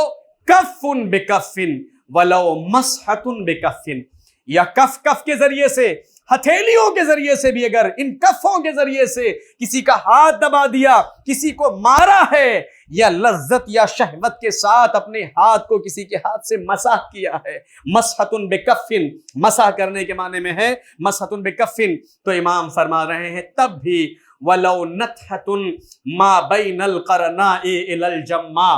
کفن بکفن ولو مسحتن بکفن، یا کف کف کے ذریعے سے، ہتھیلیوں کے ذریعے سے بھی، اگر ان کفوں کے ذریعے سے کسی کا ہاتھ دبا دیا، کسی کو مارا ہے، یا لذت یا شہوت کے ساتھ اپنے ہاتھ کو کسی کے ہاتھ سے مسح کیا ہے، مسحتن بکفن، مسح کرنے کے معنی میں ہے مسحتن بکفن، تو امام فرما رہے ہیں تب بھی ولو نتحتن ما بین القرناء الی الجماع،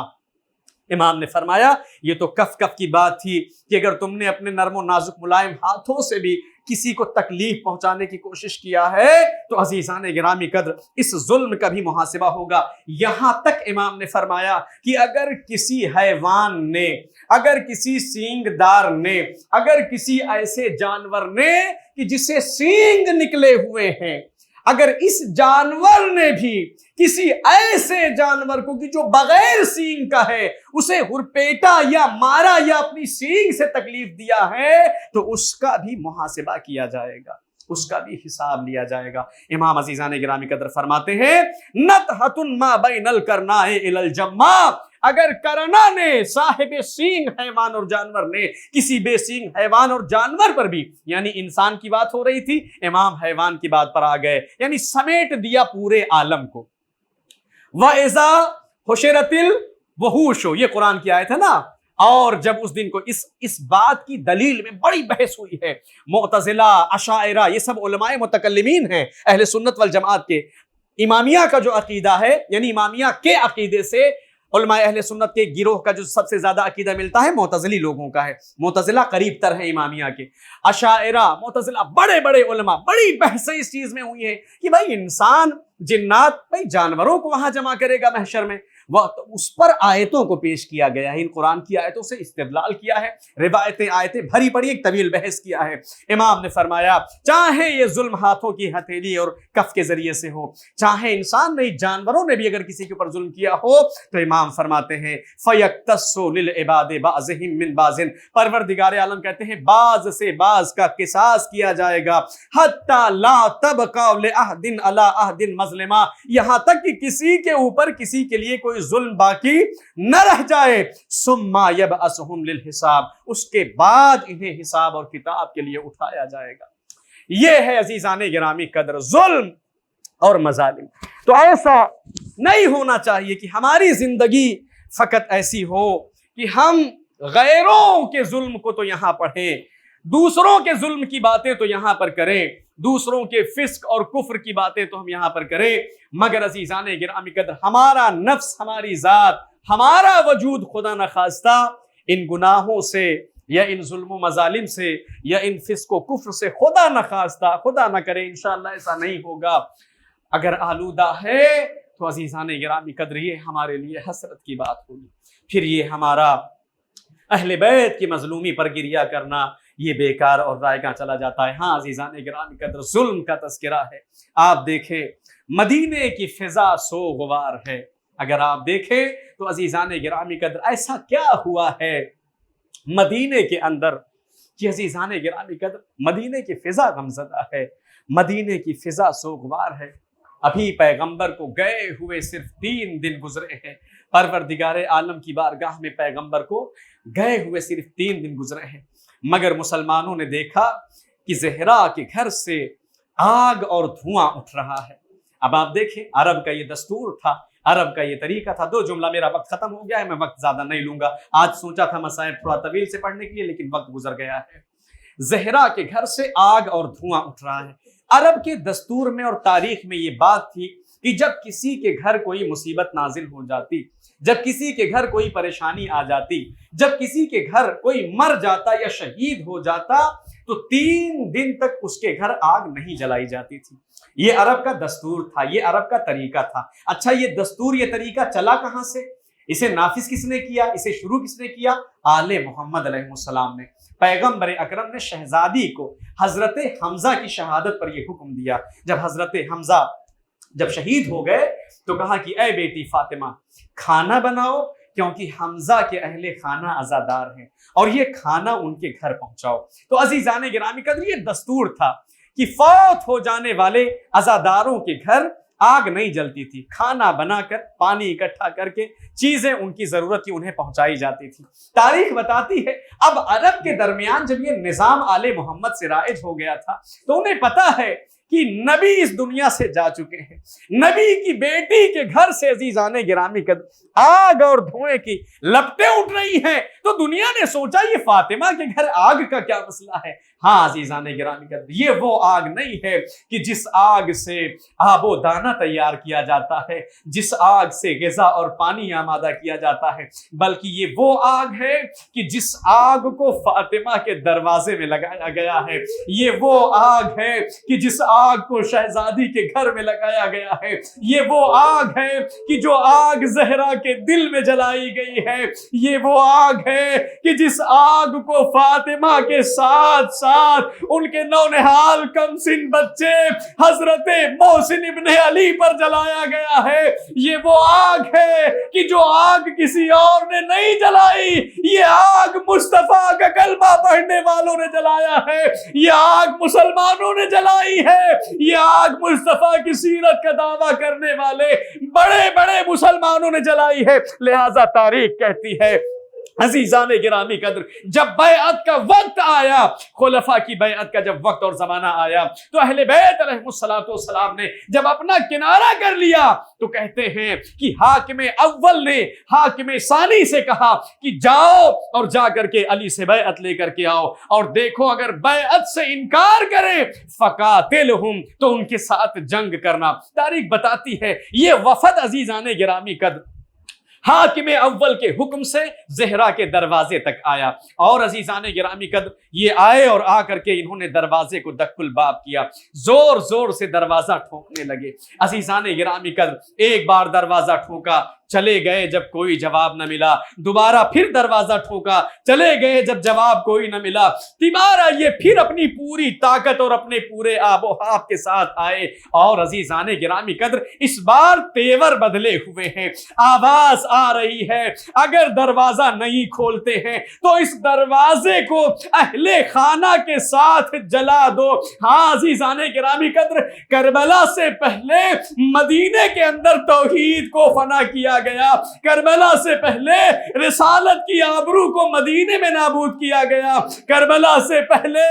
امام نے فرمایا یہ تو کف کف کی بات تھی کہ اگر تم نے اپنے نرم و نازک ملائم ہاتھوں سے بھی کسی کو تکلیف پہنچانے کی کوشش کیا ہے تو عزیزان گرامی قدر اس ظلم کا بھی محاسبہ ہوگا۔ یہاں تک امام نے فرمایا کہ اگر کسی حیوان نے، اگر کسی سینگ دار نے، اگر کسی ایسے جانور نے کہ جسے سینگ نکلے ہوئے ہیں، اگر اس جانور نے بھی کسی ایسے جانور کو کہ جو بغیر سینگ کا ہے اسے ہرپیٹا یا مارا یا اپنی سینگ سے تکلیف دیا ہے تو اس کا بھی محاسبہ کیا جائے گا، اس کا بھی حساب لیا جائے گا۔ امام عزیزان گرامی قدر فرماتے ہیں نتحۃ ما بین القرناء الی الجماع، اگر کرنا نے، صاحب سینگ حیوان اور جانور نے کسی بے سینگ حیوان اور جانور پر بھی، یعنی انسان کی بات ہو رہی تھی، امام حیوان کی بات پر آ گئے، یعنی سمیٹ دیا پورے عالم کو۔ وَإِذَا حُشِرَتِ الْوُحُوشُ، یہ قرآن کی آیت ہے نا، اور جب اس دن کو اس بات کی دلیل میں بڑی بحث ہوئی ہے، معتزلہ، اشاعرہ، یہ سب علماء متکلمین ہیں اہل سنت والجماعت کے۔ امامیہ کا جو عقیدہ ہے، یعنی امامیہ کے عقیدے سے علماء اہل سنت کے گروہ کا جو سب سے زیادہ عقیدہ ملتا ہے معتزلی لوگوں کا ہے، معتزلہ قریب تر ہے امامیہ کے، اشاعرہ، معتزلہ، بڑے بڑے علماء، بڑی بحثیں اس چیز میں ہوئی ہیں کہ بھائی انسان، جنات، بھائی جانوروں کو وہاں جمع کرے گا محشر میں، اس پر آیتوں کو پیش کیا گیا ہے، ان قرآن کی آیتوں سے استدلال کیا ہے، روایتیں، آیتیں بھری پڑی، ایک طویل بحث کیا ہے۔ امام نے فرمایا چاہے یہ ظلم ہاتھوں کی ہتھیلی اور کف کے ذریعے سے ہو، چاہے انسان نہیں، جانوروں نے بھی اگر کسی کے اوپر ظلم کیا ہو، تو امام فرماتے ہیں فَيَقْتَصُّ لِلْعِبَادِ بَعْضِهِمْ مِنْ بَعْضٍ، پروردگار عالم کہتے ہیں بعض سے بعض کا قصاص کیا جائے گا، حَتَّى لَا تَبْقَى لِأَحْدٍ عَلَىٰ أَحْدٍ مَظْلِمًا، یہاں تک کہ کسی کے اوپر کسی کے لیے کوئی ظلم باقی نہ رہ جائے، ثُمَّ يَبْعَثُهُمْ لِلْحِسَابِ، اس کے بعد انہیں حساب اور کتاب کے لیے اٹھایا جائے گا۔ یہ ہے عزیزان گرامی قدر ظلم اور مظالم۔ تو ایسا نہیں ہونا چاہیے کہ ہماری زندگی فقط ایسی ہو کہ ہم غیروں کے ظلم کو تو یہاں پڑھیں، دوسروں کے ظلم کی باتیں تو یہاں پر کریں، دوسروں کے فسق اور کفر کی باتیں تو ہم یہاں پر کریں، مگر عزیزان گرامی قدر ہمارا نفس، ہماری ذات، ہمارا وجود خدا نخواستہ ان گناہوں سے یا ان ظلم و مظالم سے یا ان فسق و کفر سے خدا نخواستہ، خدا نہ کرے انشاءاللہ ایسا نہیں ہوگا، اگر آلودہ ہے تو عزیزان گرامی قدر یہ ہمارے لیے حسرت کی بات ہوگی، پھر یہ ہمارا اہل بیت کی مظلومی پر گریہ کرنا یہ بیکار اور رائے گاں چلا جاتا ہے۔ ہاں عزیزان گرامی قدر ظلم کا تذکرہ ہے، آپ دیکھیں مدینے کی فضا سوگوار ہے، اگر آپ دیکھیں تو عزیزان گرامی قدر ایسا کیا ہوا ہے مدینے کے اندر کہ عزیزان گرامی قدر مدینے کی فضا غمزدہ ہے، مدینے کی فضا سوگوار ہے۔ ابھی پیغمبر کو گئے ہوئے صرف 3 دن گزرے ہیں، پروردگار عالم کی بارگاہ میں پیغمبر کو گئے ہوئے صرف 3 دن گزرے ہیں، مگر مسلمانوں نے دیکھا کہ زہرا کے گھر سے آگ اور دھواں اٹھ رہا ہے۔ اب آپ دیکھیں عرب کا یہ دستور تھا، عرب کا یہ طریقہ تھا۔ 2 جملہ، میرا وقت ختم ہو گیا ہے، میں وقت زیادہ نہیں لوں گا، آج سوچا تھا مسائل تھوڑا طویل سے پڑھنے کے لیے لیکن وقت گزر گیا ہے۔ زہرا کے گھر سے آگ اور دھواں اٹھ رہا ہے۔ عرب کے دستور میں اور تاریخ میں یہ بات تھی کہ جب کسی کے گھر کوئی مصیبت نازل ہو جاتی، جب کسی کے گھر کوئی پریشانی آ جاتی، جب کسی کے گھر کوئی مر جاتا یا شہید ہو جاتا تو 3 دن تک اس کے گھر آگ نہیں جلائی جاتی تھی۔ یہ عرب کا دستور تھا، یہ عرب کا طریقہ تھا۔ اچھا یہ دستور، یہ طریقہ چلا کہاں سے؟ اسے نافذ کس نے کیا؟ اسے شروع کس نے کیا؟ آل محمد علیہ السلام نے۔ پیغمبر اکرم نے شہزادی کو حضرت حمزہ کی شہادت پر یہ حکم دیا۔ جب حضرت حمزہ جب شہید ہو گئے تو کہا کہ اے بیٹی فاطمہ کھانا بناؤ، کیونکہ حمزہ کے اہل خانہ عزادار ہیں، اور یہ کھانا ان کے گھر پہنچاؤ۔ تو عزیزان گرامی قدر یہ دستور تھا کہ فوت ہو جانے والے عزاداروں کے گھر آگ نہیں جلتی تھی، کھانا بنا کر پانی اکٹھا کر کے چیزیں ان کی ضرورت کی انہیں پہنچائی جاتی تھی۔ تاریخ بتاتی ہے اب عرب کے درمیان جب یہ نظام آل محمد سے رائج ہو گیا تھا تو انہیں پتا ہے کہ نبی اس دنیا سے جا چکے ہیں، نبی کی بیٹی کے گھر سے عزیزان گرامی قدر آگ اور دھوئیں کی لپٹیں اٹھ رہی ہیں، تو دنیا نے سوچا یہ فاطمہ کے گھر آگ کا کیا مسئلہ ہے؟ ہاں عزیزان گرامی قدر، یہ وہ آگ نہیں ہے کہ جس آگ سے آب و دانہ تیار کیا جاتا ہے، جس آگ سے غذا اور پانی آمادہ کیا جاتا ہے، بلکہ یہ وہ آگ ہے کہ جس آگ کو فاطمہ کے دروازے میں لگایا گیا ہے، یہ وہ آگ ہے کہ جس آگ کو شہزادی کے گھر میں لگایا گیا ہے، یہ وہ آگ ہے کہ جو آگ زہرا کے دل میں جلائی گئی ہے، یہ وہ آگ ہے کہ جس آگ کو فاطمہ کے ساتھ ساتھ ان کے نونہال کم سن بچے حضرت محسن ابن علی پر جلایا گیا ہے، یہ وہ آگ ہے کہ جو آگ کسی اور نے نہیں جلائی، یہ آگ مصطفیٰ کا کلمہ پڑھنے والوں نے جلایا ہے، یہ آگ مسلمانوں نے جلائی ہے، یہ آگ مصطفیٰ کی سیرت کا دعویٰ کرنے والے بڑے بڑے مسلمانوں نے جلائی ہے۔ لہذا تاریخ کہتی ہے عزیزان گرامی قدر، جب بیعت کا وقت آیا، خلفاء کی بیعت کا جب وقت اور زمانہ آیا، تو اہل بیت علیہ السلام نے جب اپنا کنارہ کر لیا تو کہتے ہیں کہ حاکم اول نے حاکم ثانی سے کہا کہ جاؤ اور جا کر کے علی سے بیعت لے کر کے آؤ، اور دیکھو اگر بیعت سے انکار کریں فقاتلہم، تو ان کے ساتھ جنگ کرنا۔ تاریخ بتاتی ہے یہ وفد عزیزان گرامی قدر حاکم اول کے حکم سے زہرا کے دروازے تک آیا، اور عزیزان گرامی قدر یہ آئے اور آ کر کے انہوں نے دروازے کو دق الباب کیا، زور زور سے دروازہ ٹھوکنے لگے۔ عزیزان گرامی قدر ایک بار دروازہ ٹھوکا، چلے گئے، جب کوئی جواب نہ ملا، دوبارہ پھر دروازہ ٹھوکا، چلے گئے، جب جواب کوئی نہ ملا، تیمارا یہ پھر اپنی پوری طاقت اور اپنے پورے آب و ہاب کے ساتھ آئے، اور عزیزان گرامی قدر اس بار تیور بدلے ہوئے ہیں، آواز آ رہی ہے اگر دروازہ نہیں کھولتے ہیں تو اس دروازے کو اہل خانہ کے ساتھ جلا دو۔ ہاں عزیزان گرامی قدر، کربلا سے پہلے مدینے کے اندر توحید کو فنا کیا گیا، کربلا سے پہلے رسالت کی آبرو کو مدینے میں نابود کیا گیا، کربلا سے پہلے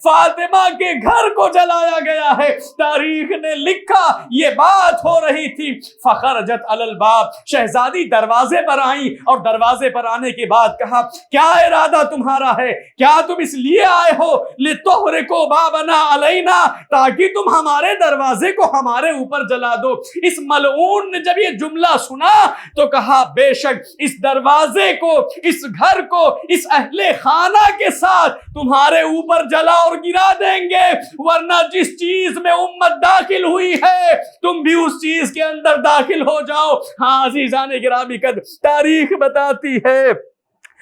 فاطمہ کے گھر کو جلایا گیا ہے۔ تاریخ نے لکھا یہ بات ہو رہی تھی، فخرجت علی الباب، شہزادی دروازے پر آئیں، اور دروازے پر آنے کے بعد کہا کیا ارادہ تمہارا ہے؟ کیا تم اس لیے آئے ہو لتحرقوا بابنا علینا، تاکہ تم ہمارے دروازے کو ہمارے اوپر جلا دو؟ اس ملعون نے جب یہ جملہ سنا تو کہا بے شک اس دروازے کو، اس گھر کو، اس اہل خانہ کے ساتھ تمہارے اوپر جلا اور گرا دیں گے، ورنہ جس چیز میں امت داخل ہوئی ہے تم بھی اس چیز کے اندر داخل ہو جاؤ۔ ہاں عزیزان گرامی قدر، تاریخ بتاتی ہے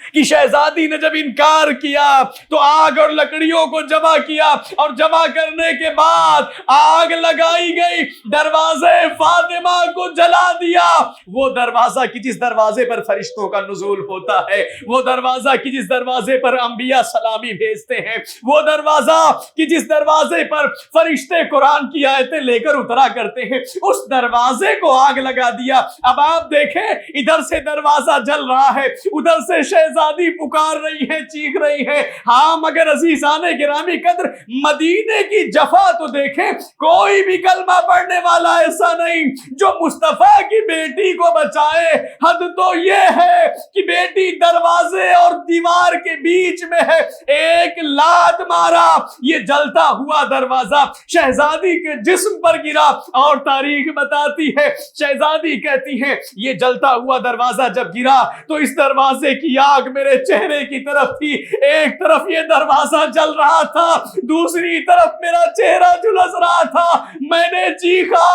کہ شہزادی نے جب انکار کیا تو آگ اور لکڑیوں کو جمع کیا، اور جمع کرنے کے بعد آگ لگائی گئی، دروازے فاطمہ کو جلا دیا۔ وہ دروازہ کہ جس دروازے پر فرشتوں کا نزول ہوتا ہے، وہ دروازہ کہ جس دروازے پر انبیاء سلامی بھیجتے ہیں، وہ دروازہ کہ جس دروازے پر فرشتے قرآن کی آیتیں لے کر اترا کرتے ہیں، اس دروازے کو آگ لگا دیا۔ اب آپ دیکھیں ادھر سے دروازہ جل رہا ہے، ادھر سے شہزادی پکار رہی ہے، چیخ رہی ہے۔ ہاں مگر عزیزان گرامی قدر مدینے کی جفا تو دیکھیں، کوئی بھی کلمہ پڑھنے والا ایسا نہیں جو مصطفیٰ کی بیٹی کو بچائے۔ حد تو یہ ہے کہ بیٹی دروازے اور دیوار کے بیچ میں ہے، ایک لات مارا، یہ جلتا ہوا دروازہ شہزادی کے جسم پر گرا، اور تاریخ بتاتی ہے شہزادی کہتی ہے یہ جلتا ہوا دروازہ جب گرا تو اس دروازے کی آگ میرے چہرے کی طرف تھی، ایک طرف یہ دروازہ جل رہا تھا، دوسری طرف میرا چہرہ جھلس رہا تھا۔ میں نے چیخا،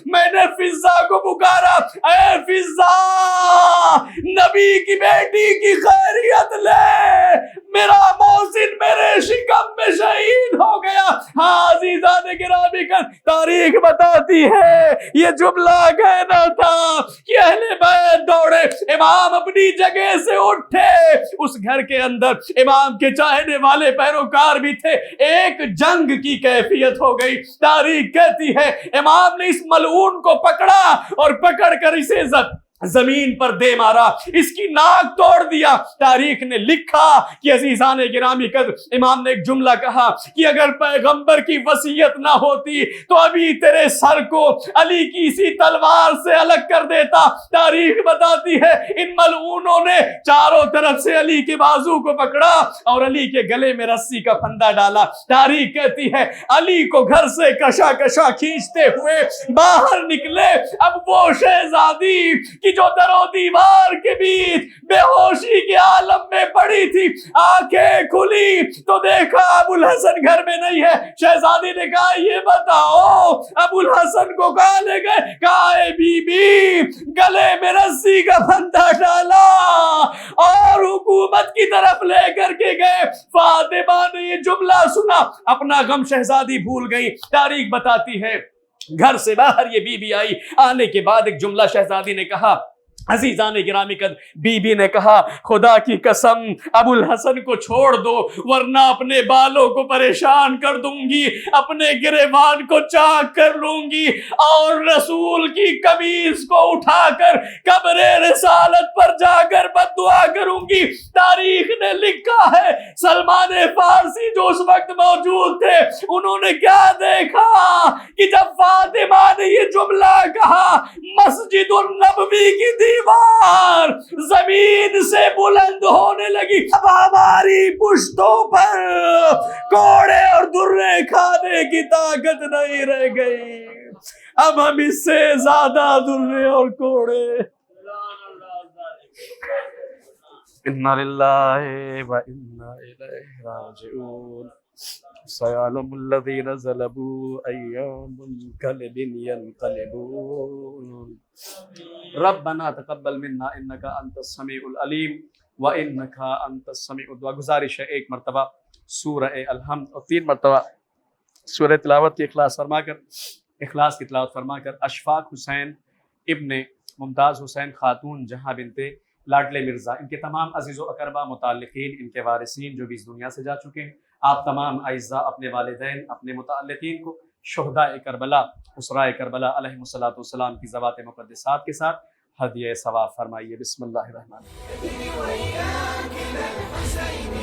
میں نے فضا کو پکارا، اے فضا نبی کی بیٹی کی خیریت لے، میرا موت دن میرے شکم میں شہید ہو گیا۔ ہاں عزیزان گرامی، تاریخ بتاتی ہے یہ جملہ کہنا تھا کہ اہل بیت دوڑے، امام اپنی جگہ سے اٹھے، اس گھر کے اندر امام کے چاہنے والے پیروکار بھی تھے، ایک جنگ کی کیفیت ہو گئی۔ تاریخ کہتی ہے امام نے اس ملعون کو پکڑا اور پکڑ کر اسے زمین پر دے مارا، اس کی ناک توڑ دیا۔ تاریخ نے لکھا کہ عزیزان گرامی قدر امام نے ایک جملہ کہا کہ اگر پیغمبر کی وصیت نہ ہوتی تو ابھی تیرے سر کو علی کی اسی تلوار سے الگ کر دیتا۔ تاریخ بتاتی ہے ان ملعونوں نے چاروں طرف سے علی کے بازو کو پکڑا اور علی کے گلے میں رسی کا پھندا ڈالا۔ تاریخ کہتی ہے علی کو گھر سے کشا کشا کھینچتے ہوئے باہر نکلے۔ اب وہ شہزادی کی جو در و دیوار کے بیچ بے ہوشی کے عالم میں پڑی تھی، آنکھیں کھلی تو دیکھا ابو الحسن گھر میں نہیں ہے۔ شہزادی نے کہا یہ بتاؤ ابو الحسن کو کہاں لے گئے؟ کہا اے بی بی گلے میں رسی کا پھندا ڈالا اور حکومت کی طرف لے کر کے گئے۔ فاطمہ نے یہ جملہ سنا، اپنا غم شہزادی بھول گئی۔ تاریخ بتاتی ہے گھر سے باہر یہ بی بی آئی، آنے کے بعد ایک جملہ شہزادی نے کہا، عزیزان گرامی قدر بی بی نے کہا خدا کی قسم ابو الحسن کو چھوڑ دو ورنہ اپنے بالوں کو پریشان کر دوں گی، اپنے گریبان کو چاک کر لوں گی اور رسول کی قمیض کو اٹھا کر قبر رسالت پر جا کر بد دعا کروں گی۔ تاریخ نے لکھا ہے سلمان فارسی جو اس وقت موجود تھے، انہوں نے کیا دیکھا کہ جب فاطمہ نے یہ جملہ کہا مسجد النبوی کی دیوار زمین سے بلند ہونے لگی۔ اب ہماری پشتوں پر کوڑے اور درے کھانے کی طاقت نہیں رہ گئی، اب ہم اس سے زیادہ درے اور کوڑے۔ انا للہ و انا الیہ راجعون۔ سيعلم الذين ظلموا أي منقلب ينقلبون ربنا تقبل منا انك انت السميع العليم وانك انت السميع الدعاء۔ گزارش ہے ایک مرتبہ سورہ الحمد اور 3 مرتبہ سورہ تلاوت کی اخلاص کی تلاوت فرما کر اشفاق حسین ابن ممتاز حسین خاتون جہاں بنت لاڈلے مرزا، ان کے تمام عزیز و اقربا متعلقین، ان کے وارثین جو بھی اس دنیا سے جا چکے ہیں، آپ تمام اعزاء اپنے والدین اپنے متعلقین کو شہداء کربلا اسراء کربلا علیہم الصلوۃ والسلام کی ذوات مقدسات کے ساتھ ہدیہ ثواب فرمائیے۔ بسم اللہ الرحمن الرحیم۔